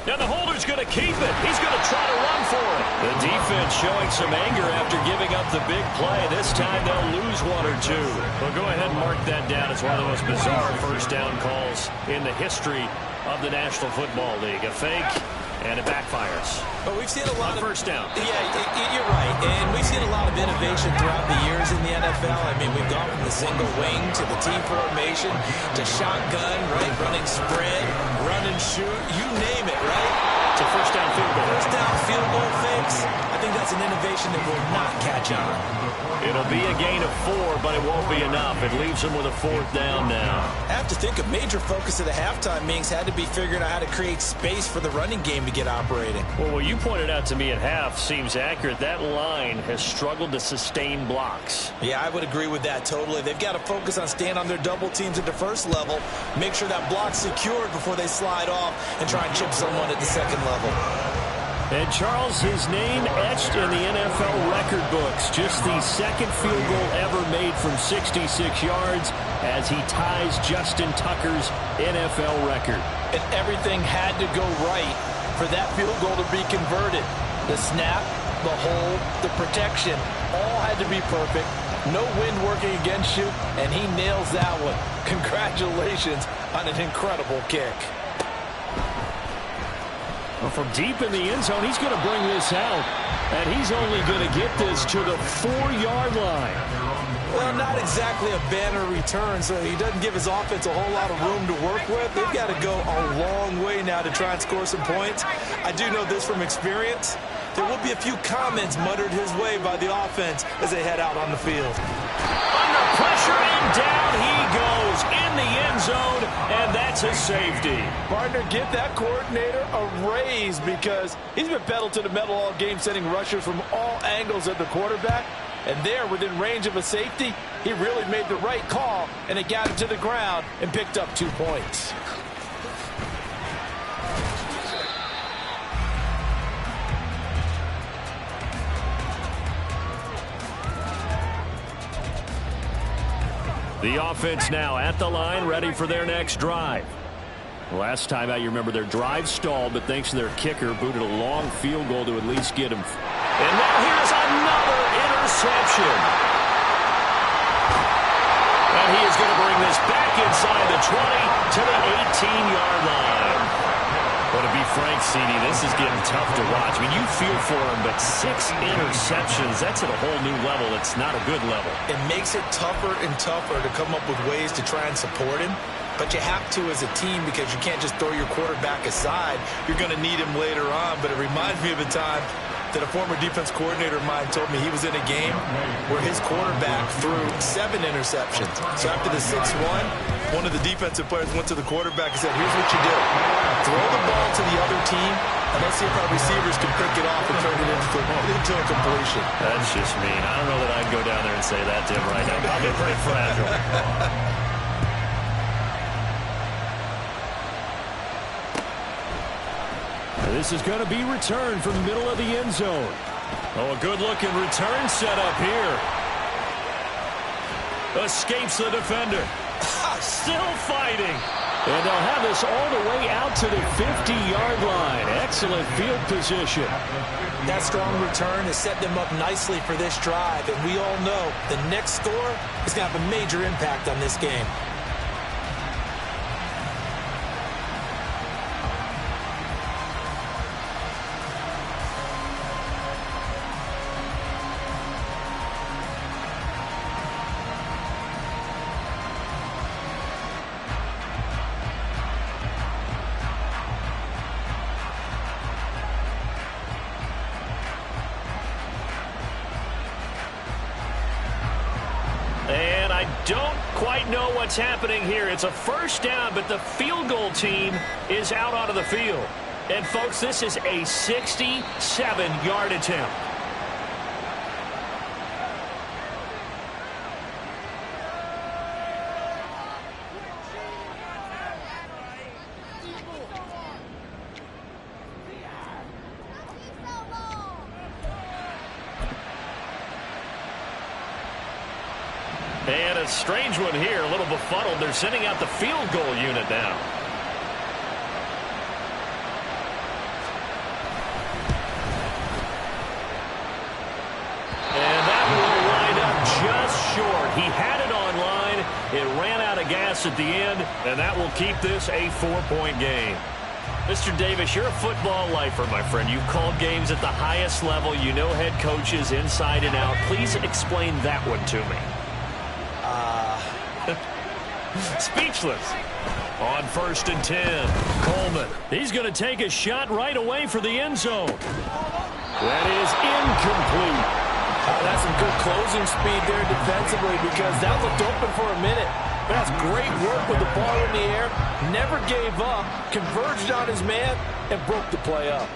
And the holder's going to keep it. He's going to try to run for it. The defense showing some anger after giving up the big play. This time they'll lose 1 or 2. Well, go ahead and mark that down as one of the most bizarre first down calls in the history of the National Football League. A fake. And it backfires. But we've seen a lot of first down. Yeah, you're right. And we've seen a lot of innovation throughout the years in the NFL. I mean, we've gone from the single wing to the T formation to shotgun, right? Running spread, run and shoot, you name it, right? To first down field goal. First down field goal fakes. I think that's an innovation that will not catch on. It'll be a gain of 4, but it won't be enough. It leaves them with a 4th down now. I have to think a major focus of the halftime meetings had to be figuring out how to create space for the running game to get operating. Well, what you pointed out to me at half seems accurate. That line has struggled to sustain blocks. Yeah, I would agree with that totally. They've got to focus on staying on their double teams at the first level, make sure that block's secured before they slide off and try and chip someone at the second level. And Charles, his name etched in the NFL record books. Just the second field goal ever made from 66 yards as he ties Justin Tucker's NFL record. And everything had to go right for that field goal to be converted. The snap, the hold, the protection, all had to be perfect. No wind working against you, and he nails that one. Congratulations on an incredible kick. Well, from deep in the end zone, he's going to bring this out. And he's only going to get this to the 4-yard line. Well, not exactly a banner return, so he doesn't give his offense a whole lot of room to work with. They've got to go a long way now to try and score some points. I do know this from experience. There will be a few comments muttered his way by the offense as they head out on the field. Under pressure, and down he goes in the end zone, and that's a safety. Partner, give that coordinator a raise because he's been pedal to the metal all game, sending rushers from all angles at the quarterback. And there, within range of a safety, he really made the right call, and it got him to the ground and picked up 2 points. The offense now at the line, ready for their next drive. Last time out, you remember their drive stalled, but thanks to their kicker, booted a long field goal to at least get him. And now here's another interception. And he is going to bring this back inside the 20 to the 18-yard line. But to be frank, CD, this is getting tough to watch. I mean, you feel for him, but 6 interceptions, that's at a whole new level. It's not a good level. It makes it tougher and tougher to come up with ways to try and support him. But you have to as a team because you can't just throw your quarterback aside. You're going to need him later on. But it reminds me of a time that a former defense coordinator of mine told me he was in a game where his quarterback threw 7 interceptions. So after the 6-1, one of the defensive players went to the quarterback and said, here's what you do. Throw the ball to the other team, and let's see if our receivers can pick it off and turn it into a completion. That's just mean. I don't know that I'd go down there and say that to him right now. I'll be pretty fragile. This is going to be returned from the middle of the end zone. Oh, a good-looking return set up here. Escapes the defender. Still fighting. And they'll have this all the way out to the 50-yard line. Excellent field position. That strong return has set them up nicely for this drive. And we all know the next score is going to have a major impact on this game. And I don't quite know what's happening here. It's a first down, but the field goal team is out onto the field. And, folks, this is a 67-yard attempt. And a strange one here, a little befuddled. They're sending out the field goal unit now. And that will line up just short. He had it on line. It ran out of gas at the end, and that will keep this a 4-point game. Mr. Davis, you're a football lifer, my friend. You've called games at the highest level. You know head coaches inside and out. Please explain that one to me. Speechless. On 1st and 10, Coleman. He's going to take a shot right away for the end zone. That is incomplete. That's some good closing speed there defensively because that looked open for a minute. But that's great work with the ball in the air. Never gave up, converged on his man, and broke the play up.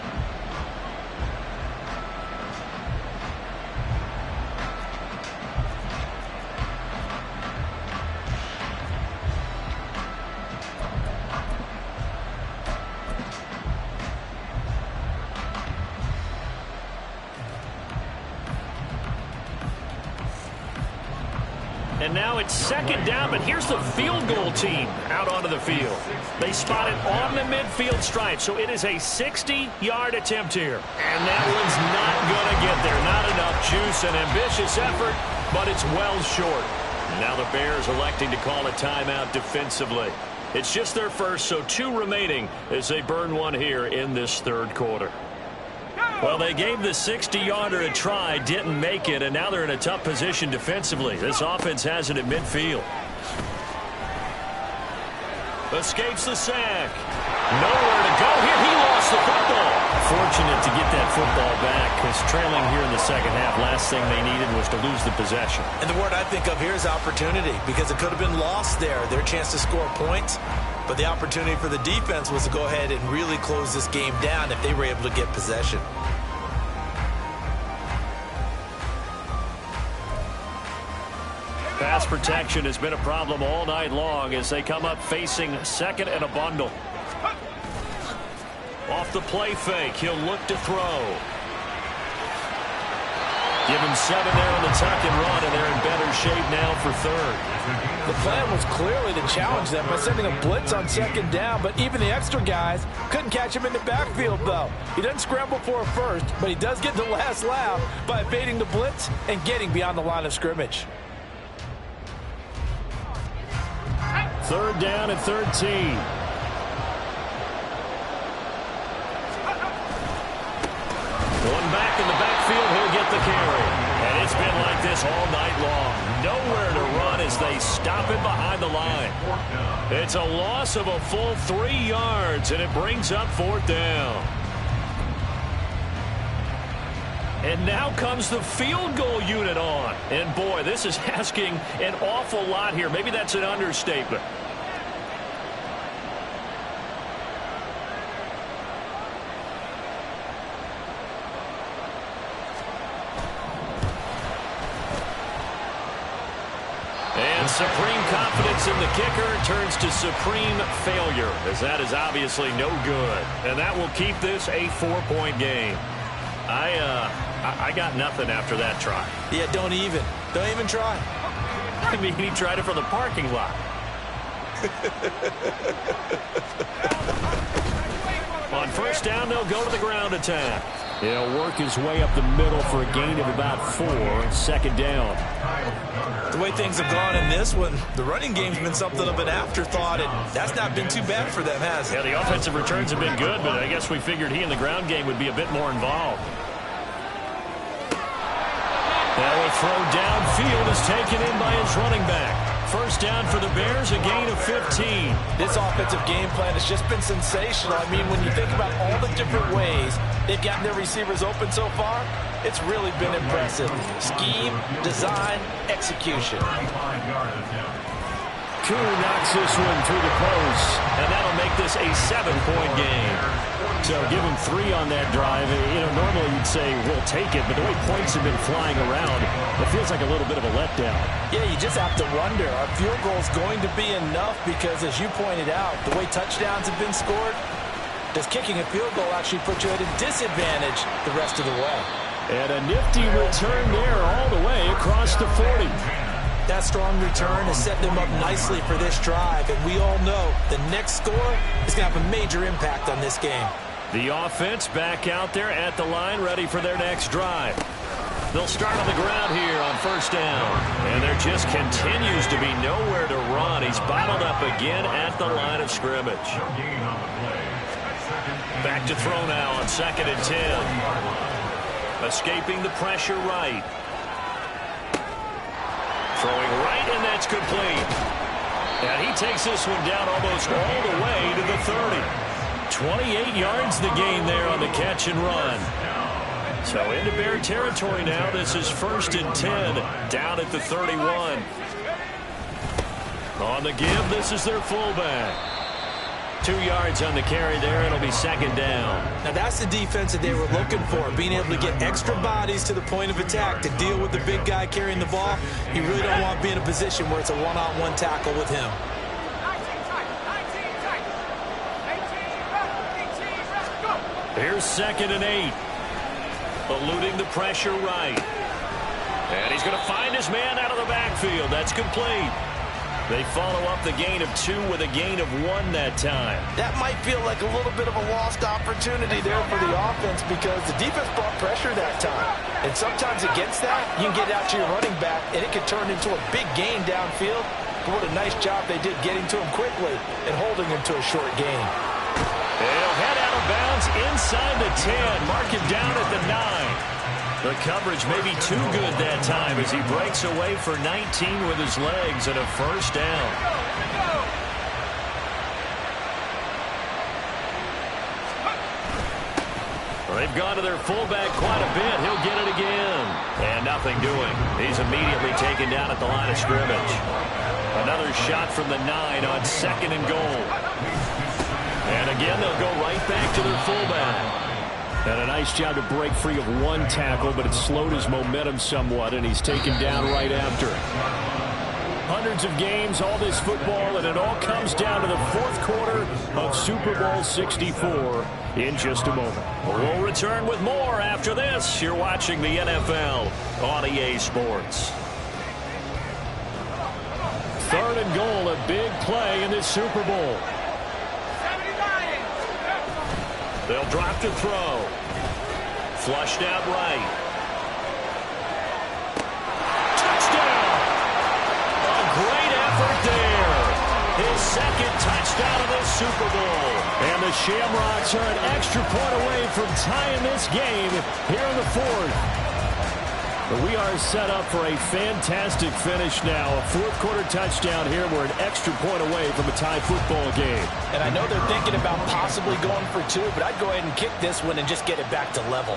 And now it's 2nd down, but here's the field goal team out onto the field. They spot it on the midfield stripe, so it is a 60-yard attempt here. And that one's not going to get there. Not enough juice, an ambitious effort, but it's well short. Now the Bears electing to call a timeout defensively. It's just their first, so 2 remaining as they burn one here in this 3rd quarter. Well, they gave the 60-yarder a try, didn't make it, and now they're in a tough position defensively. This offense has it at midfield. Escapes the sack. Nowhere to go here. He lost the football. Fortunate to get that football back because trailing here in the 2nd half, last thing they needed was to lose the possession. And the word I think of here is opportunity because it could have been lost there. Their chance to score points. But the opportunity for the defense was to go ahead and really close this game down if they were able to get possession. Pass protection has been a problem all night long as they come up facing 2nd and a bundle. Off the play fake, he'll look to throw. Give him 7 there on the tuck and run, and they're in better shape now for 3rd. The plan was clearly to challenge them by sending a blitz on 2nd down, but even the extra guys couldn't catch him in the backfield, though. He doesn't scramble for a first, but he does get the last laugh by evading the blitz and getting beyond the line of scrimmage. 3rd down and 13. Going back in the backfield, he'll get the carry. And it's been like this all night long. Nowhere to run as they stop him behind the line. It's a loss of a full 3 yards, and it brings up 4th down. And now comes the field goal unit on. And, boy, this is asking an awful lot here. Maybe that's an understatement. And supreme confidence in the kicker turns to supreme failure, as that is obviously no good. And that will keep this a 4-point game. I got nothing after that try. Yeah, don't even try. I mean, he tried it from the parking lot. On first down, they'll go to the ground attack. He'll work his way up the middle for a gain of about 4. Second down. The way things have gone in this one, the running game's been something of an afterthought, and that's not been too bad for them, has it? Yeah, the offensive returns have been good, but I guess we figured he in the ground game would be a bit more involved. Now a throw downfield is taken in by his running back. First down for the Bears, a gain of 15. This offensive game plan has just been sensational. I mean, when you think about all the different ways they've gotten their receivers open so far, it's really been impressive. Scheme, design, execution. Koo knocks this one through the post, and that'll make this a 7-point game. So give him 3 on that drive. You know, normally you'd say, we'll take it, but the way points have been flying around, it feels like a little bit of a letdown. Yeah, you just have to wonder, are field goals going to be enough? Because as you pointed out, the way touchdowns have been scored, does kicking a field goal actually put you at a disadvantage the rest of the way? And a nifty return there all the way across the 40. That strong return has set them up nicely for this drive, and we all know the next score is going to have a major impact on this game. The offense back out there at the line, ready for their next drive. They'll start on the ground here on first down. And there just continues to be nowhere to run. He's bottled up again at the line of scrimmage. Back to throw now on 2nd and 10. Escaping the pressure right. Throwing right, and that's complete. And he takes this one down almost all the way to the 30. 28 yards the gain there on the catch and run. So into Bear territory now. This is 1st and 10 down at the 31. On the give, this is their fullback. 2 yards on the carry there. It'll be 2nd down. Now that's the defense that they were looking for, being able to get extra bodies to the point of attack to deal with the big guy carrying the ball. You really don't want to be in a position where it's a one-on-one tackle with him. Here's 2nd and 8. Eluding the pressure right. And he's going to find his man out of the backfield. That's complete. They follow up the gain of 2 with a gain of 1 that time. That might feel like a little bit of a lost opportunity there for the offense because the defense brought pressure that time. And sometimes against that, you can get out to your running back, and it can turn into a big gain downfield. But what a nice job they did getting to him quickly and holding him to a short gain. He'll head out of bounds inside the 10. Mark him down at the 9. The coverage may be too good that time as he breaks away for 19 with his legs and a first down. Well, they've gone to their fullback quite a bit. He'll get it again. And nothing doing. He's immediately taken down at the line of scrimmage. Another shot from the 9 on 2nd and goal. And again, they'll go right back to their fullback. And a nice job to break free of 1 tackle, but it slowed his momentum somewhat, and he's taken down right after it. Hundreds of games, all this football, and it all comes down to the 4th quarter of Super Bowl 64 in just a moment. We'll return with more after this. You're watching the NFL on EA Sports. 3rd and goal, a big play in this Super Bowl. They'll drop to throw. Flushed out right. Touchdown! A great effort there. His 2nd touchdown of this Super Bowl. And the Shamrocks are an extra point away from tying this game here in the 4th. But we are set up for a fantastic finish now. A 4th quarter touchdown here. We're an extra point away from a tie football game. And I know they're thinking about possibly going for 2, but I'd go ahead and kick this one and just get it back to level.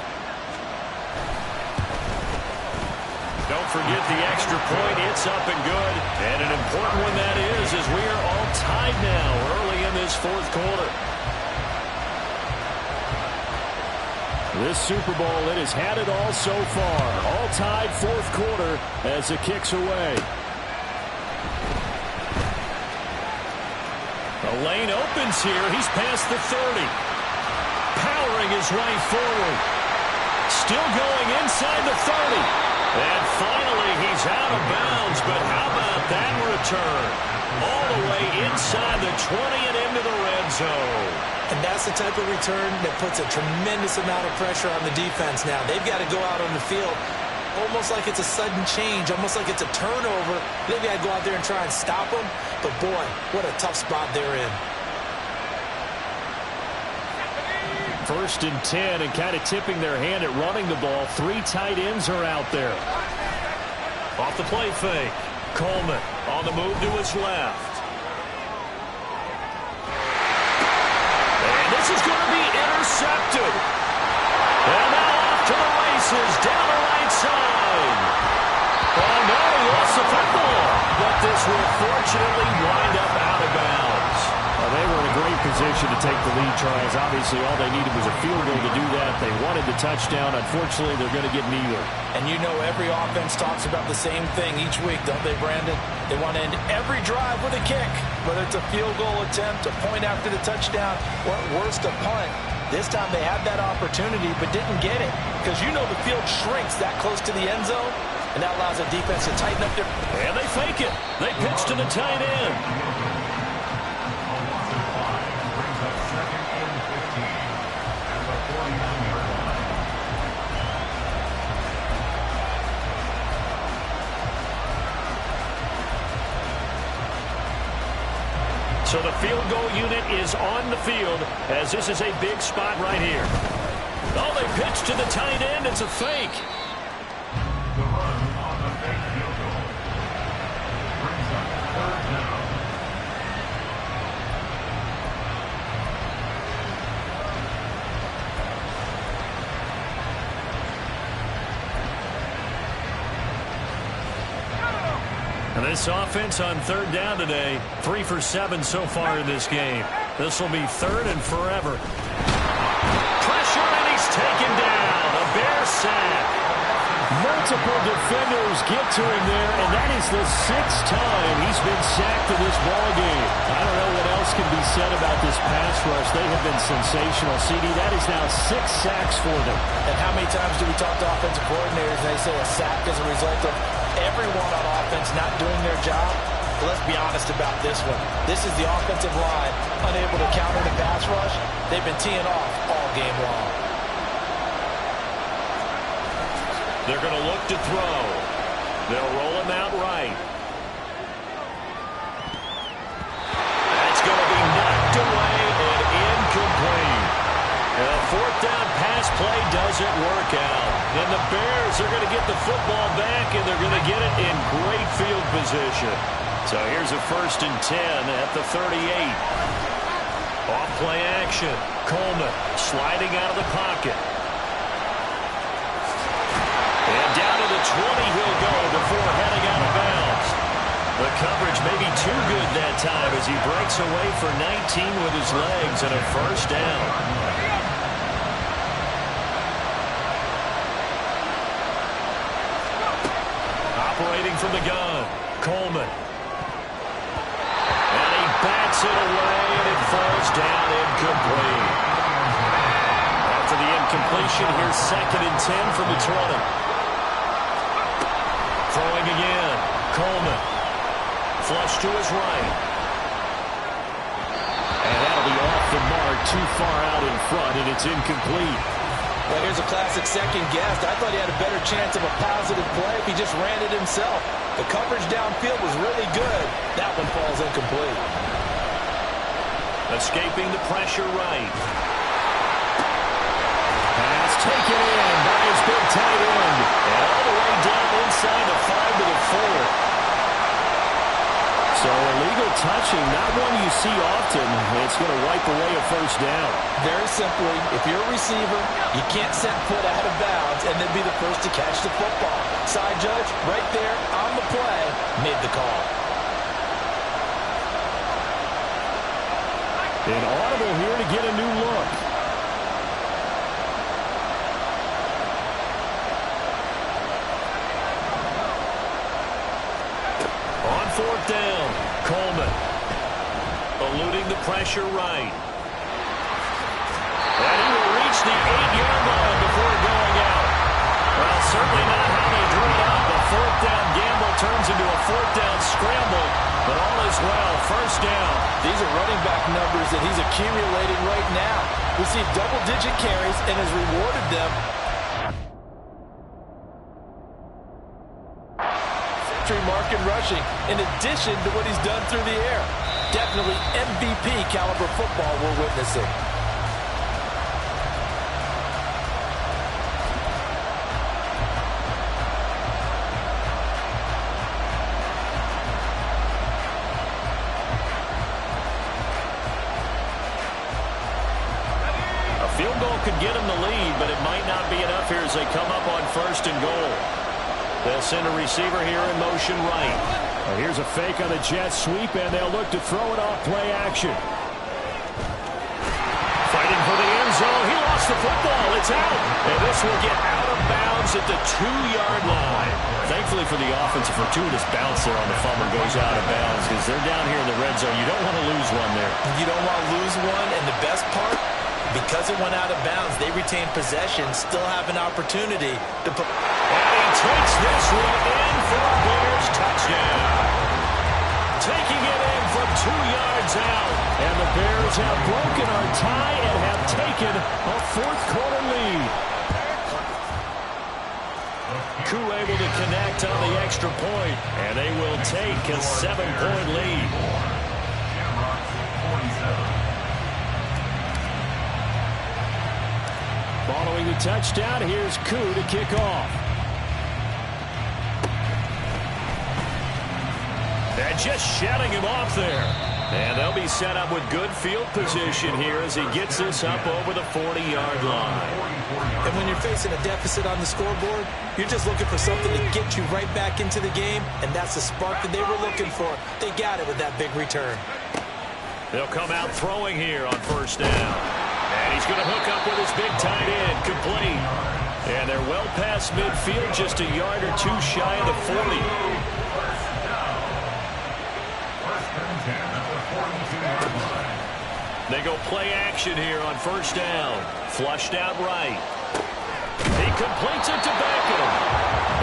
Don't forget the extra point. It's up and good. And an important one that is, as we are all tied now early in this 4th quarter. This Super Bowl, it has had it all so far. All tied 4th quarter as the kicks away. The lane opens here. He's past the 30. Powering his way forward. Still going inside the 30. And finally, he's out of bounds. But how about that return? All the way inside the 20 and into the red zone. And that's the type of return that puts a tremendous amount of pressure on the defense now. They've got to go out on the field almost like it's a sudden change, almost like it's a turnover. They've got to go out there and try and stop them. But, boy, what a tough spot they're in. 1st and 10, and kind of tipping their hand at running the ball. 3 tight ends are out there. Off the play fake. Coleman on the move to his left. And this is going to be intercepted. And now off to the races down the right side. Oh, no, he lost the football. But this will fortunately wind up out of bounds. They were in a great position to take the lead, Charles. Obviously, all they needed was a field goal to do that. They wanted the touchdown. Unfortunately, they're going to get neither. And you know every offense talks about the same thing each week, don't they, Brandon? They want to end every drive with a kick, whether it's a field goal attempt, a point after the touchdown, or at worst, a punt. This time they had that opportunity but didn't get it because you know the field shrinks that close to the end zone, and that allows the defense to tighten up their... And they fake it. They pitch to the tight end. So the field goal unit is on the field as this is a big spot right here. Oh, they pitch to the tight end. It's a fake. The run on the fake field goal brings up 3rd down. And this offense on 3rd down today, 3 for 7 so far in this game. This will be 3rd and forever. Pressure, and he's taken down. A Bear sack. Multiple defenders get to him there, and that is the 6th time he's been sacked in this ballgame. I don't know what else can be said about this pass rush. They have been sensational. CD, that is now 6 sacks for them. And how many times do we talk to offensive coordinators and they say a sack as a result of everyone on offense not doing their job? But let's be honest about this one. This is the offensive line unable to counter the pass rush. They've been teeing off all game long. They're going to look to throw. They'll roll him out right. That's going to be knocked away and incomplete. And a 4th down pass play doesn't work out. And the Bears are going to get the football back, and they're going to get it in great field position. So here's a 1st and 10 at the 38. Off play action. Coleman sliding out of the pocket. And down to the 20 he'll go before heading out of bounds. The coverage may be too good that time as he breaks away for 19 with his legs and a 1st down. Operating from the gun, Coleman. And he bats it away, and it falls down incomplete. After the incompletion, here's 2nd and 10 from the 20. Throwing again, Coleman. Flush to his right. And that'll be off the mark, too far out in front, and it's incomplete. Well, here's a classic second guess. I thought he had a better chance of a positive play if he just ran it himself. The coverage downfield was really good. That one falls incomplete. Escaping the pressure right. Pass taken in by his big tight end. And all the way down inside the 5 to the 4. So illegal touching, not one you see often. It's going to wipe away a 1st down. Very simply, if you're a receiver, you can't set foot out of bounds and then be the first to catch the football. Side judge, right there on the play, made the call. An audible here to get a new look. On 4th down, Coleman. Eluding the pressure right. And he will reach the 8-yard line before going out. Well, certainly not how they drew it up. A 4th down gamble turns into a 4th down scramble. But all is well. 1st down. These are running back numbers that he's accumulating right now. Received double-digit carries and has rewarded them. Century mark in rushing, in addition to what he's done through the air. Definitely MVP caliber football we're witnessing. Field goal could get him the lead, but it might not be enough here as they come up on 1st and goal. They'll send a receiver here in motion right. Well, here's a fake on the jet sweep, and they'll look to throw it off play action. Fighting for the end zone. He lost the football. It's out. And this will get out of bounds at the 2-yard line. Thankfully for the offense, a fortuitous bounce there on the fumble goes out of bounds because they're down here in the red zone. You don't want to lose one there. You don't want to lose one, and the best part, because it went out of bounds, they retain possession, still have an opportunity to put. And he takes this one in for a Bears touchdown. Taking it in from 2 yards out. And the Bears have broken our tie and have taken a 4th-quarter lead. Koo able to connect on the extra point, and they will take a 7-point lead. Shamrocks 47. Following the touchdown, here's Koo to kick off. And just shutting him off there. And they'll be set up with good field position here as he gets this up over the 40-yard line. And when you're facing a deficit on the scoreboard, you're just looking for something to get you right back into the game, and that's the spark that they were looking for. They got it with that big return. They'll come out throwing here on 1st down. And he's going to hook up with his big tight end, complete. And they're well past midfield, just a yard or two shy of the 40. They go play action here on 1st down. Flushed out right. He completes it to Beckham.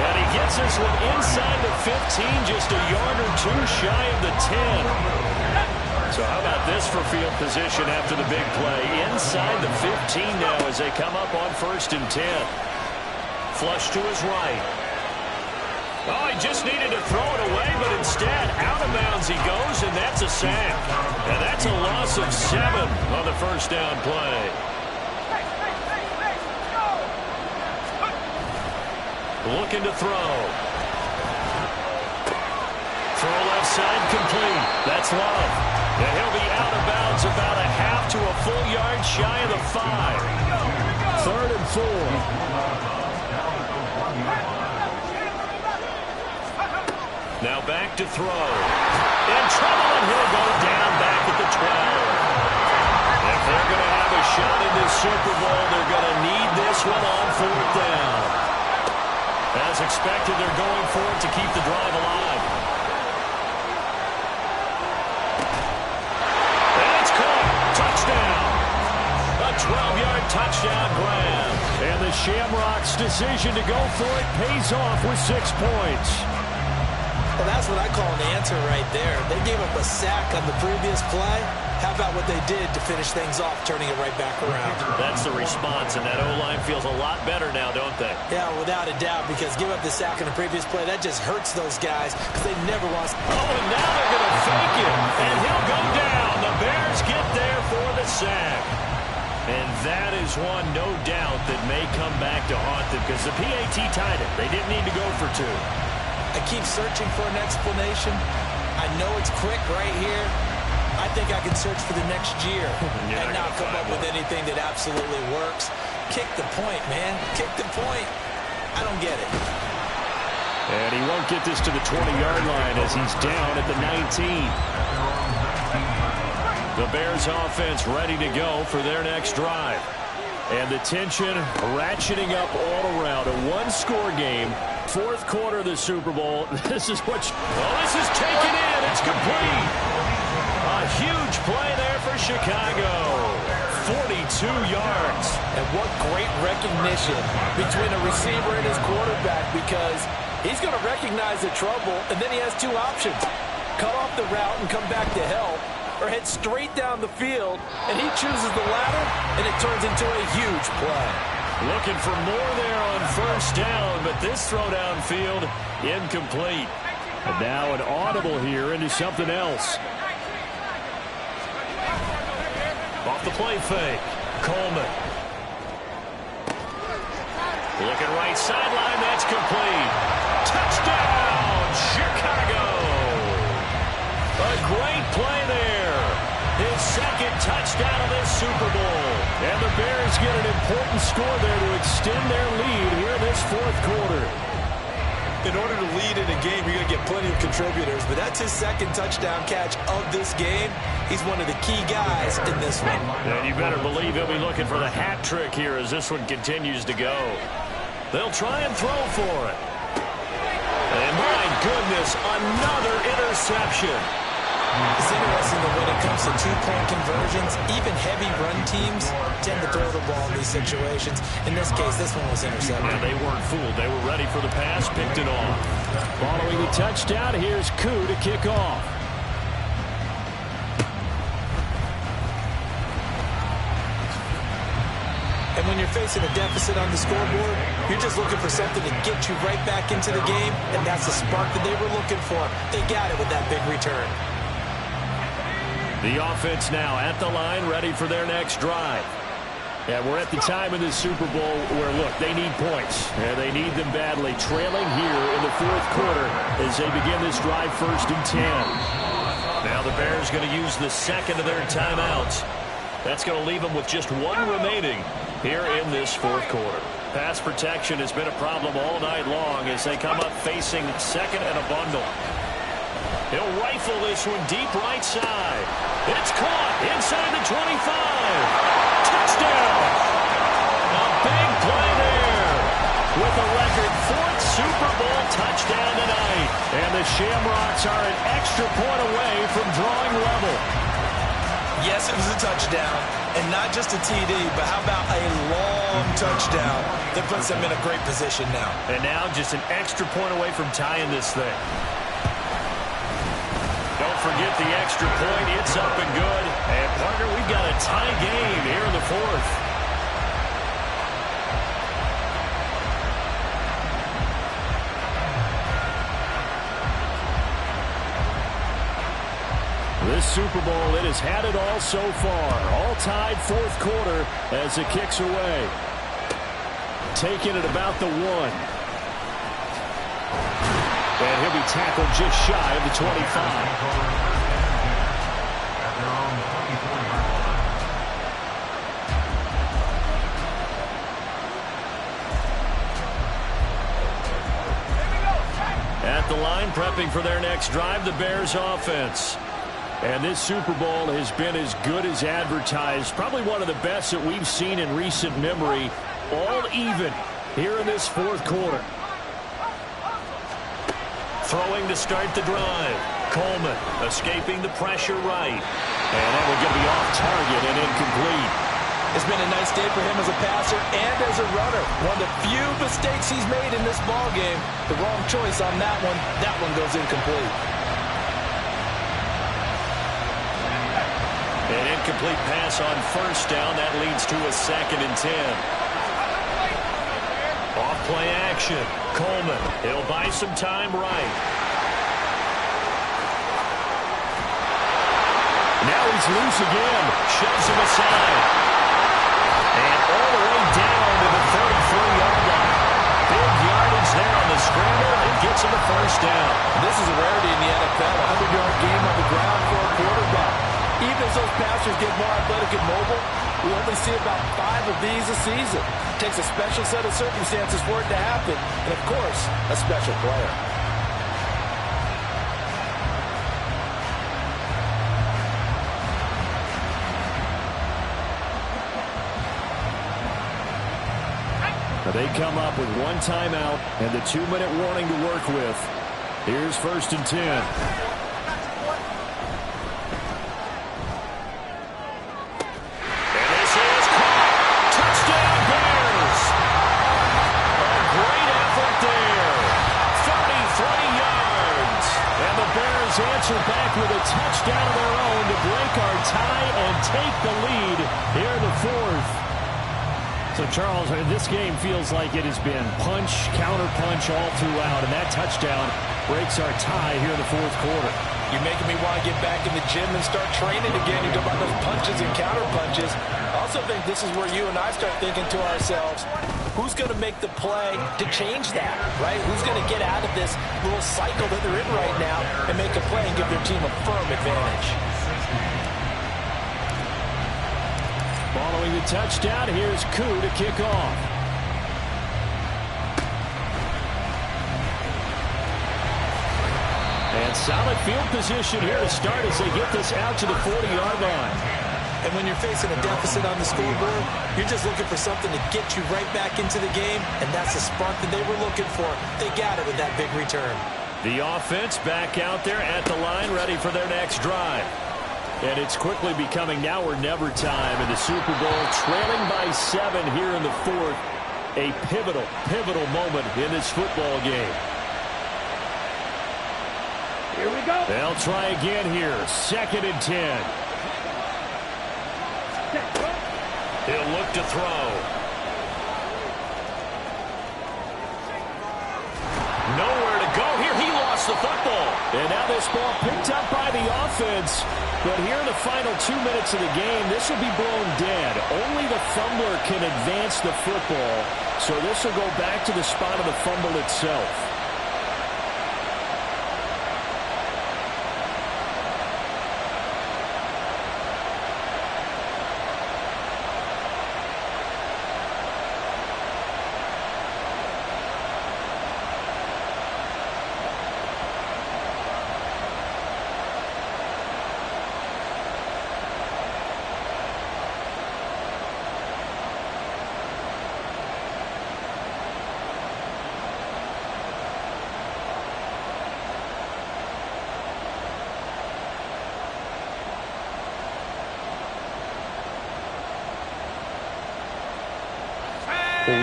And he gets this one inside the 15, just a yard or two shy of the 10. So how about this for field position after the big play? Inside the 15 now as they come up on 1st and 10. Flush to his right. Oh, he just needed to throw it away, but instead, out of bounds he goes, and that's a sack. And that's a loss of 7 on the 1st down play. Looking to throw. Throw left side complete. That's Love. And he'll be out of bounds about a half to a full yard shy of the 5. 3rd and 4. Now back to throw. In trouble, and he'll go down back at the 12. If they're going to have a shot in this Super Bowl, they're going to need this one on 4th down. As expected, they're going for it to keep the drive alive. And it's caught. Touchdown. A 12-yard touchdown grab. And the Shamrocks' decision to go for it pays off with 6 points. Well, that's what I call an answer right there. They gave up a sack on the previous play. How about what they did to finish things off, turning it right back around? That's the response, and that O-line feels a lot better now, don't they? Yeah, without a doubt, because give up the sack on the previous play, that just hurts those guys because they never lost. Oh, and now they're going to fake it, and he'll go down. The Bears get there for the sack. And that is one, no doubt, that may come back to haunt them because the PAT tied it. They didn't need to go for 2. I keep searching for an explanation. I know it's quick right here. I think I can search for the next year and not come up with anything that absolutely works. Kick the point, man. Kick the point. I don't get it. And he won't get this to the 20-yard line as he's down at the 19. The Bears offense ready to go for their next drive. And the tension ratcheting up all around. A one-score game. 4th quarter of the Super Bowl. This is what... Well, this is taken in. It's complete. A huge play there for Chicago. 42 yards. And what great recognition between a receiver and his quarterback, because he's going to recognize the trouble, and then he has 2 options. Cut off the route and come back to help, or head straight down the field, and he chooses the latter, and it turns into a huge play. Looking for more there on first down, but this throw downfield incomplete. And now an audible here into something else. Off the play fake. Coleman. Looking right sideline. That's complete. Touchdown, Chicago. A great play there. His second touchdown of this Super Bowl. And the Bears get an important score there to extend their lead here in this fourth quarter. In order to lead in a game, you're going to get plenty of contributors, but that's his second touchdown catch of this game. He's one of the key guys in this one. And you better believe he'll be looking for the hat trick here as this one continues to go. They'll try and throw for it. And my goodness, another interception. It's interesting that when it comes to two-point conversions, even heavy run teams tend to throw the ball in these situations. In this case, this one was intercepted. Yeah, they weren't fooled. They were ready for the pass, picked it off. Following the touchdown, here's Koo to kick off. And when you're facing a deficit on the scoreboard, you're just looking for something to get you right back into the game, and that's the spark that they were looking for. They got it with that big return. The offense now at the line, ready for their next drive. And we're at the time in this Super Bowl where, look, they need points. And they need them badly. Trailing here in the fourth quarter as they begin this drive 1st and 10. Now the Bears going to use the second of their timeouts. That's going to leave them with just one remaining here in this fourth quarter. Pass protection has been a problem all night long as they come up facing second and a bundle. He'll rifle this one deep right side. It's caught inside the 25. Touchdown! A big play there with a record 4th Super Bowl touchdown tonight. And the Shamrocks are an extra point away from drawing level. Yes, it was a touchdown, and not just a TD, but how about a long touchdown that puts them in a great position now. And now just an extra point away from tying this thing. Don't forget the extra point. It's up and good. And, partner, we've got a tie game here in the fourth. This Super Bowl, it has had it all so far. All tied fourth quarter as it kicks away. Taking it about the 1. And he'll be tackled just shy of the 25. At the line, prepping for their next drive, the Bears offense. And this Super Bowl has been as good as advertised. Probably one of the best that we've seen in recent memory. All even here in this fourth quarter. Throwing to start the drive. Coleman escaping the pressure right. And that will get me off target and incomplete. It's been a nice day for him as a passer and as a runner. One of the few mistakes he's made in this ball game. The wrong choice on that one. That one goes incomplete. An incomplete pass on first down. That leads to a 2nd and 10. Off play action. Coleman. He'll buy some time right. Now he's loose again. Shoves him aside. And all the way down to the 33-yard line. Big yardage there on the scramble. It gets him a first down. This is a rarity in the NFL. A 100-yard game on the ground for a quarterback. Even as those passers get more athletic and mobile, we only see about 5 of these a season. It takes a special set of circumstances for it to happen, and of course, a special player. They come up with 1 timeout and the 2-minute warning to work with. Here's 1st and 10. Answer back with a touchdown of their own to break tie and take the lead here in the fourth. So, Charles, this game feels like it has been punch, counter-punch all throughout, and that touchdown breaks our tie here in the fourth quarter. You're making me want to get back in the gym and start training again. You talk about those punches and counter-punches. I also think this is where you and I start thinking to ourselves, who's going to make the play to change that, right? Who's going to get out of this little cycle that they're in right now and make a play and give their team a firm advantage? Following the touchdown, here's Koo to kick off. And solid field position here to start as they get this out to the 40-yard line. And when you're facing a deficit on the scoreboard, you're just looking for something to get you right back into the game, and that's the spark that they were looking for. They got it with that big return. The offense back out there at the line, ready for their next drive. And it's quickly becoming now or never time in the Super Bowl, trailing by 7 here in the fourth. A pivotal moment in this football game. Here we go. They'll try again here. 2nd and 10. He'll look to throw. Nowhere to go here. He lost the football. And now this ball picked up by the offense. But here in the final 2 minutes of the game, this will be blown dead. Only the fumbler can advance the football. So this will go back to the spot of the fumble itself.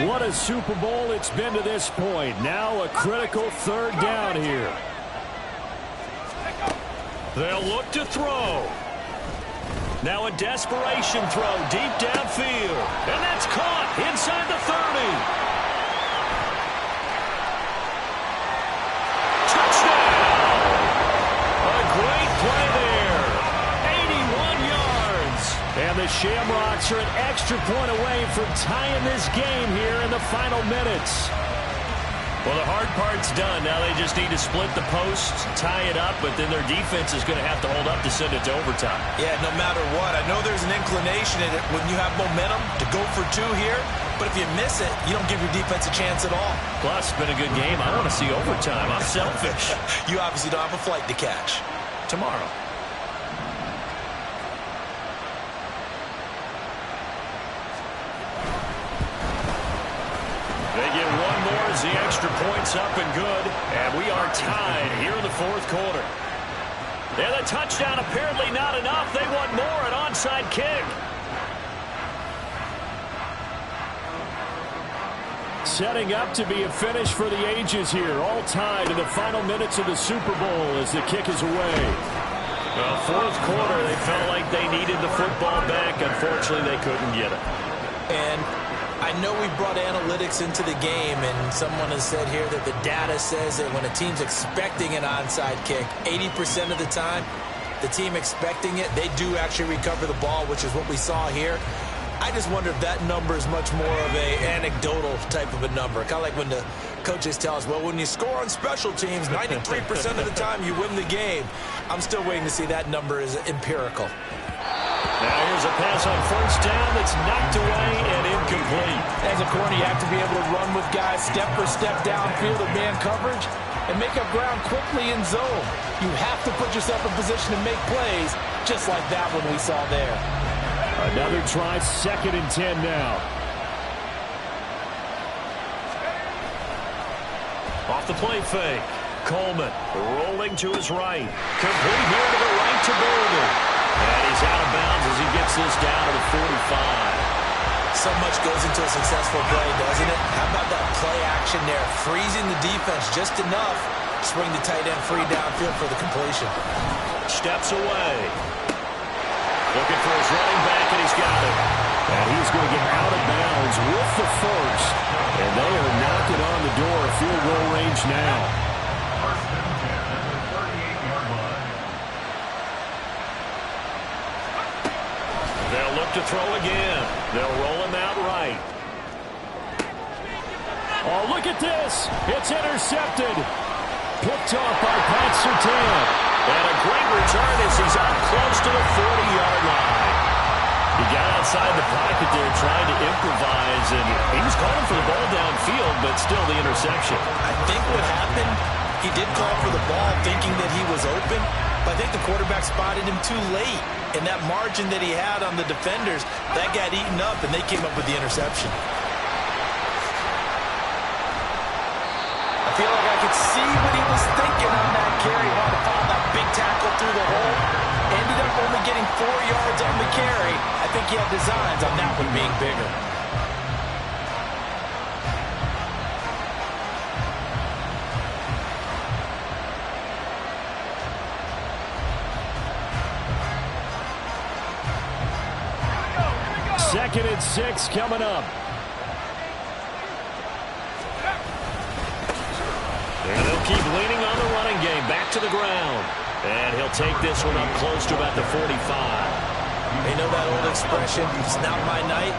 What a Super Bowl it's been to this point. Now a critical 3rd down here. They'll look to throw. Now a desperation throw deep downfield. And that's caught inside the 30. Touchdown! A great play there. 81 yards. And the Shamrocks are an extra point away from tying this game here in the final minutes. Well, the hard part's done. Now they just need to split the posts, tie it up, but then their defense is going to have to hold up to send it to overtime. Yeah, no matter what. I know there's an inclination in it when you have momentum to go for 2 here, but if you miss it, you don't give your defense a chance at all. Plus, it's been a good game. I want to see overtime. I'm selfish. You obviously don't have a flight to catch. Tomorrow. They get one more as the extra point's up and good. And we are tied here in the fourth quarter. And the touchdown apparently not enough. They want more, an onside kick. Setting up to be a finish for the ages here. All tied in the final minutes of the Super Bowl as the kick is away. Well, fourth quarter, they felt like they needed the football back. Unfortunately, they couldn't get it. And I know we brought analytics into the game, and someone has said here that the data says that when a team's expecting an onside kick, 80% of the time, the team expecting it, they do actually recover the ball, which is what we saw here. I just wonder if that number is much more of an anecdotal type of a number. Kind of like when the coaches tell us, well, when you score on special teams, 93% of the time you win the game. I'm still waiting to see that number is empirical. Now here's a pass on first down that's knocked away and incomplete. As a corner, you have to be able to run with guys step for step downfield in man coverage and make up ground quickly in zone. You have to put yourself in position to make plays, just like that one we saw there. Another try, 2nd and 10 now. Off the play fake. Coleman rolling to his right. Complete here to the right to Golden. And he's out of bounds as he gets this down to the 45. So much goes into a successful play, doesn't it? How about that play action there? Freezing the defense just enough to swing the tight end free downfield for the completion. Steps away. he's going to get out of bounds with the first. And they are knocking on the door. Field goal range now. First and 10 at the 38-yard line. They'll look to throw again. They'll roll him out right. Oh, look at this. It's intercepted. Picked off by Pat Surtain. And a great return as he's up close to the 40-yard line. He got outside the pocket there trying to improvise, and he was calling for the ball downfield, but still the interception. I think what happened, he did call for the ball thinking that he was open, but I think the quarterback spotted him too late. And that margin that he had on the defenders, that got eaten up, and they came up with the interception. I feel like I could see what he was thinking on that carry. He wanted to follow that big tackle through the hole. Ended up only getting 4 yards on the carry. I think he had designs on that one being bigger. Second and 6 coming up. And they'll keep leaning on the running game. Back to the ground. And he'll take this one up close to about the 45. You know that old expression, it's not my night?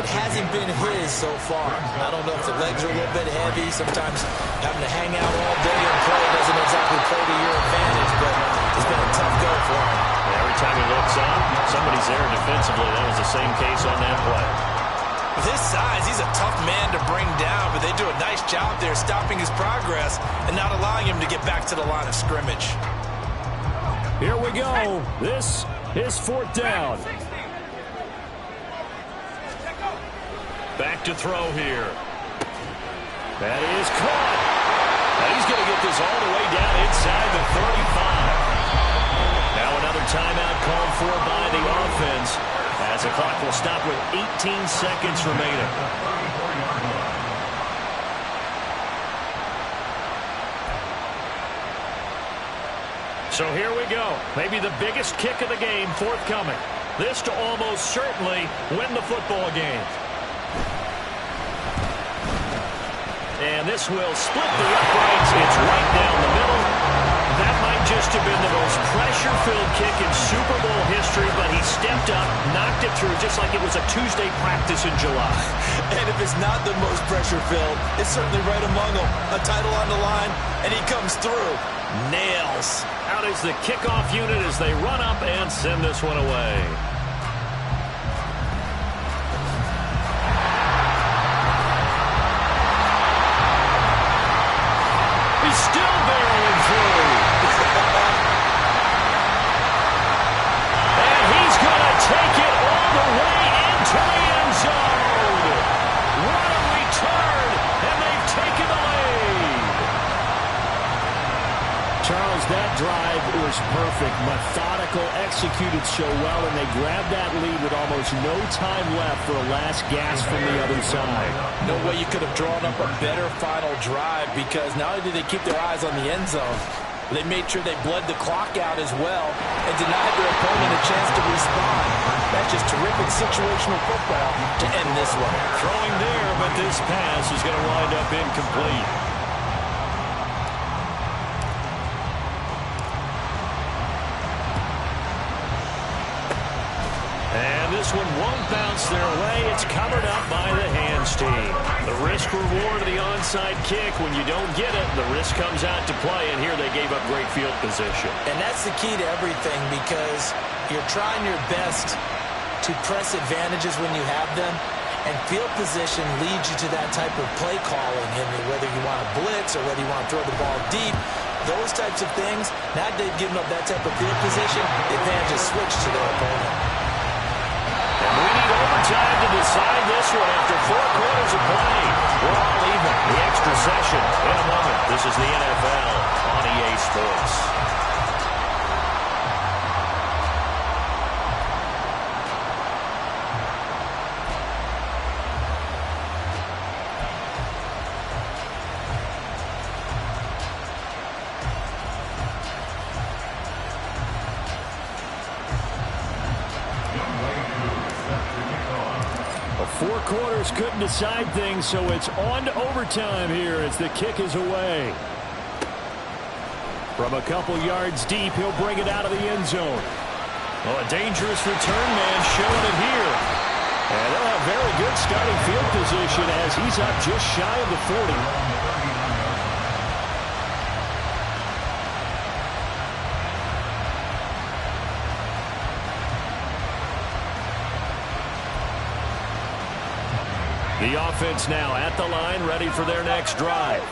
It hasn't been his so far. I don't know if the legs are a little bit heavy. Sometimes having to hang out all day and play doesn't exactly play to your advantage, but it's been a tough go for him. Every time he looks up, somebody's there defensively. That was the same case on that play. With his size, he's a tough man to bring down, but they do a nice job there stopping his progress and not allowing him to get back to the line of scrimmage. Here we go. This is 4th down. Back to throw here. That is caught. Now he's going to get this all the way down inside the 35. Now another timeout called for by the offense as the clock will stop with 18 seconds remaining. So here we go. Maybe the biggest kick of the game forthcoming. This to almost certainly win the football game. And this will split the uprights. It's right down the middle. That might just have been the most pressure-filled kick in Super Bowl history, but he stepped up, knocked it through just like it was a Tuesday practice in July. And if it's not the most pressure-filled, it's certainly right among them. A title on the line, and he comes through. Nails. Out is the kickoff unit as they run up and send this one away. He's still barreling through. And he's going to take it all the way into the end zone. What a return, and they've taken the lead. Charles, that drive was perfect. Methodical, executed so well, and they grabbed that lead with almost no time left for a last gasp from the other side. No way you could have drawn up a better final drive, because not only did they keep their eyes on the end zone, they made sure they bled the clock out as well and denied their opponent a chance to respond. That's just terrific situational football to end this one. Throwing there, but this pass is going to wind up incomplete. And this one won't bounce their way. It's covered up by the hands team. The risk reward of the onside kick. When you don't get it, the risk comes out to play, and here they gave up great field position. And that's the key to everything, because you're trying your best to press advantages when you have them, and field position leads you to that type of play calling, Henry, whether you want to blitz or whether you want to throw the ball deep. Those types of things, now that they've given up that type of field position, the advantage is switched to their opponent. And we need overtime to decide this one after 4 quarters of play. We're all even. The extra session in a moment. This is the NFL on EA Sports. 4 quarters couldn't decide things, so it's on to overtime here as the kick is away. From a couple yards deep, he'll bring it out of the end zone. Oh, a dangerous return man showing it here. And they'll have very good starting field position as he's up just shy of the 40. The offense now at the line, ready for their next drive.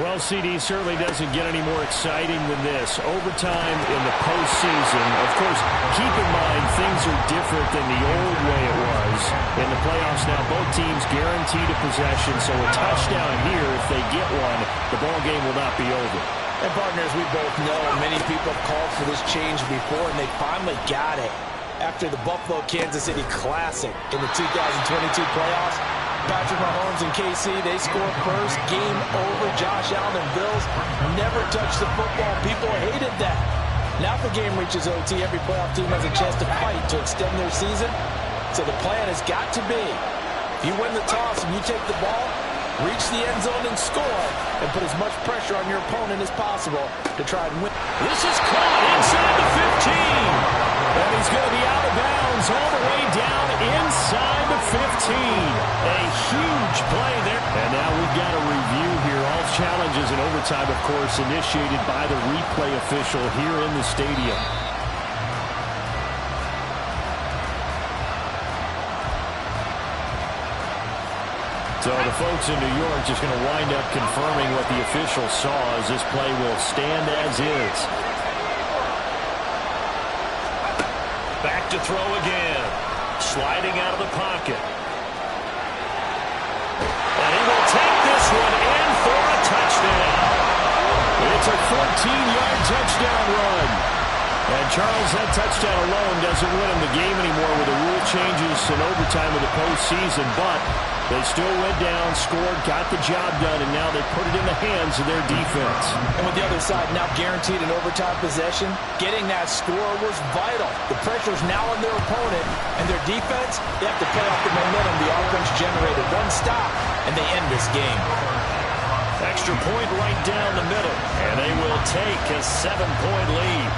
Well, CD certainly doesn't get any more exciting than this. Overtime in the postseason. Of course, keep in mind things are different than the old way it was. In the playoffs now, both teams guaranteed a possession, so a touchdown here, if they get one, the ball game will not be over. And partners, we both know many people have called for this change before, and they finally got it. After the Buffalo-Kansas City Classic in the 2022 playoffs, Patrick Mahomes and KC, they scored first. Game over. Josh Allen and Bills never touched the football. People hated that. Now if the game reaches OT, every playoff team has a chance to fight to extend their season. So the plan has got to be, if you win the toss and you take the ball, reach the end zone and score, and put as much pressure on your opponent as possible to try and win. This is caught inside the 15. And he's going to be out of bounds all the way down inside the 15. A huge play there. And now we've got a review here. All challenges in overtime, of course, initiated by the replay official here in the stadium. So the folks in New York just going to wind up confirming what the official saw as this play will stand as is. Back to throw again. Sliding out of the pocket. And he will take this one in for a touchdown. It's a 14-yard touchdown run. And Charles, that touchdown alone doesn't win him the game anymore with the rule changes in overtime of the postseason, but they still went down, scored, got the job done, and now they put it in the hands of their defense. And with the other side now guaranteed an overtime possession, getting that score was vital. The pressure's now on their opponent, and their defense, they have to play off the momentum the offense generated. One stop, and they end this game. Extra point right down the middle, and they will take a 7-point lead.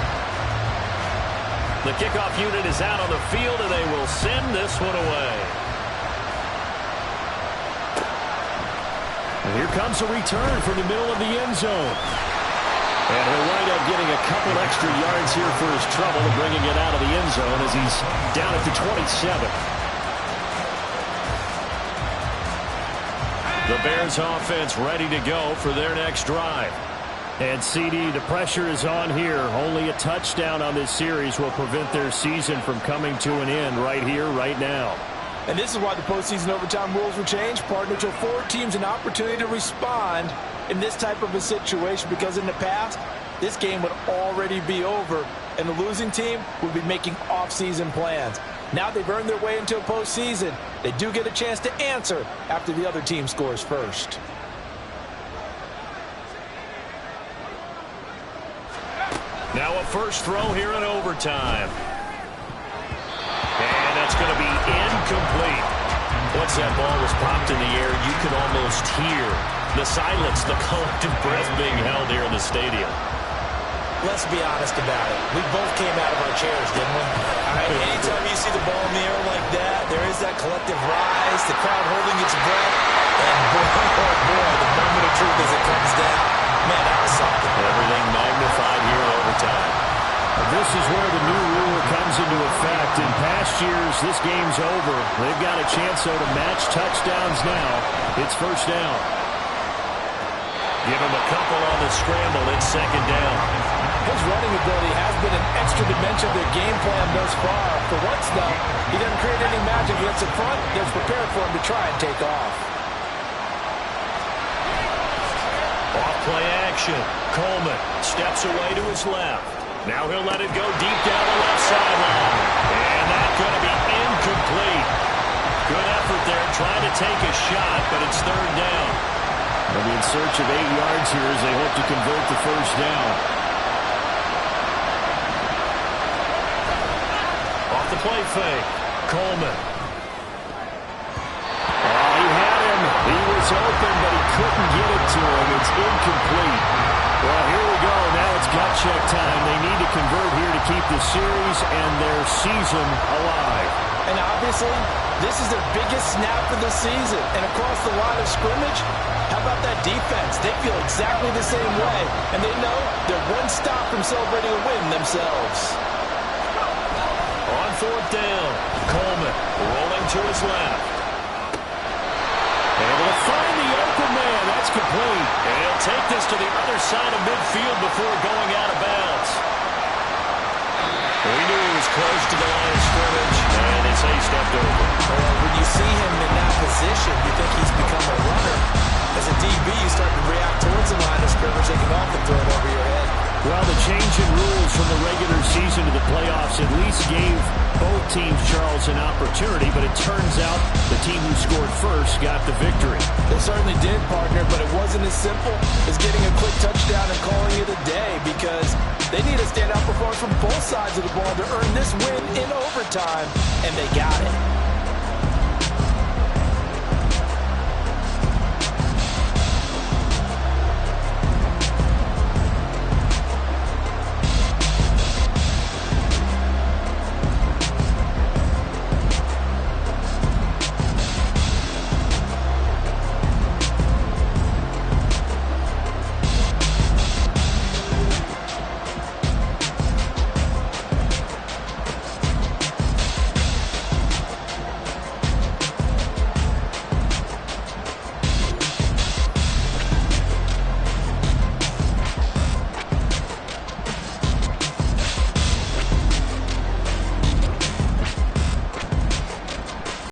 The kickoff unit is out on the field, and they will send this one away. And here comes a return from the middle of the end zone. And he'll wind up getting a couple extra yards here for his trouble and bringing it out of the end zone as he's down at the 27. The Bears offense ready to go for their next drive. And CD, the pressure is on here. Only a touchdown on this series will prevent their season from coming to an end right here, right now. And this is why the postseason overtime rules were changed, partner, to afford teams an opportunity to respond in this type of a situation, because in the past, this game would already be over, and the losing team would be making off-season plans. Now they've earned their way into a postseason. They do get a chance to answer after the other team scores first. Now a first throw here in overtime. And that's going to be incomplete. Once that ball was popped in the air, you could almost hear the silence, the collective breath being held here in the stadium. Let's be honest about it. We both came out of our chairs, didn't we? All right, anytime you see the ball in the air like that, there is that collective rise, the crowd holding its breath, and boy, oh boy, the moment of truth as it comes down. Man, that was something. Everything magnified here in overtime. This is where the new rule comes into effect. In past years, this game's over. They've got a chance, though, to match touchdowns now. It's first down. Give him a couple on the scramble. It's second down. His running ability has been an extra dimension of their game plan thus far. For once, though, he doesn't create any magic against the front. They're prepared for him to try and take off. Off-play action. Coleman steps away to his left. Now he'll let it go deep down the left sideline. And that's going to be incomplete. Good effort there trying to take a shot, but it's third down. They'll be in search of 8 yards here as they hope to convert the first down. Off the play fake. Coleman. was open, but he couldn't get it to him. It's incomplete. Well, here we go. Now it's gut check time. They need to convert here to keep the series and their season alive. And obviously, this is their biggest snap of the season. And across the line of scrimmage, how about that defense? They feel exactly the same way. And they know they're one stop from celebrating a win themselves. On fourth down, Coleman rolling to his left. Able to find the open man. That's complete. And he'll take this to the other side of midfield before going out of bounds. We knew he was close to the line of scrimmage, and it's a stepped over. Well, when you see him in that position, you think he's become a runner. As a DB, you start to react towards the line of scrimmage. They can often throw it over your head. Well, the change in rules from the regular season to the playoffs at least gave both teams, Charles, an opportunity, but it turns out the team who scored first got the victory. They certainly did, partner, but it wasn't as simple as getting a quick touchdown and calling it a day, because they need a standout performance from both sides of the ball to earn this win in overtime, and they got it.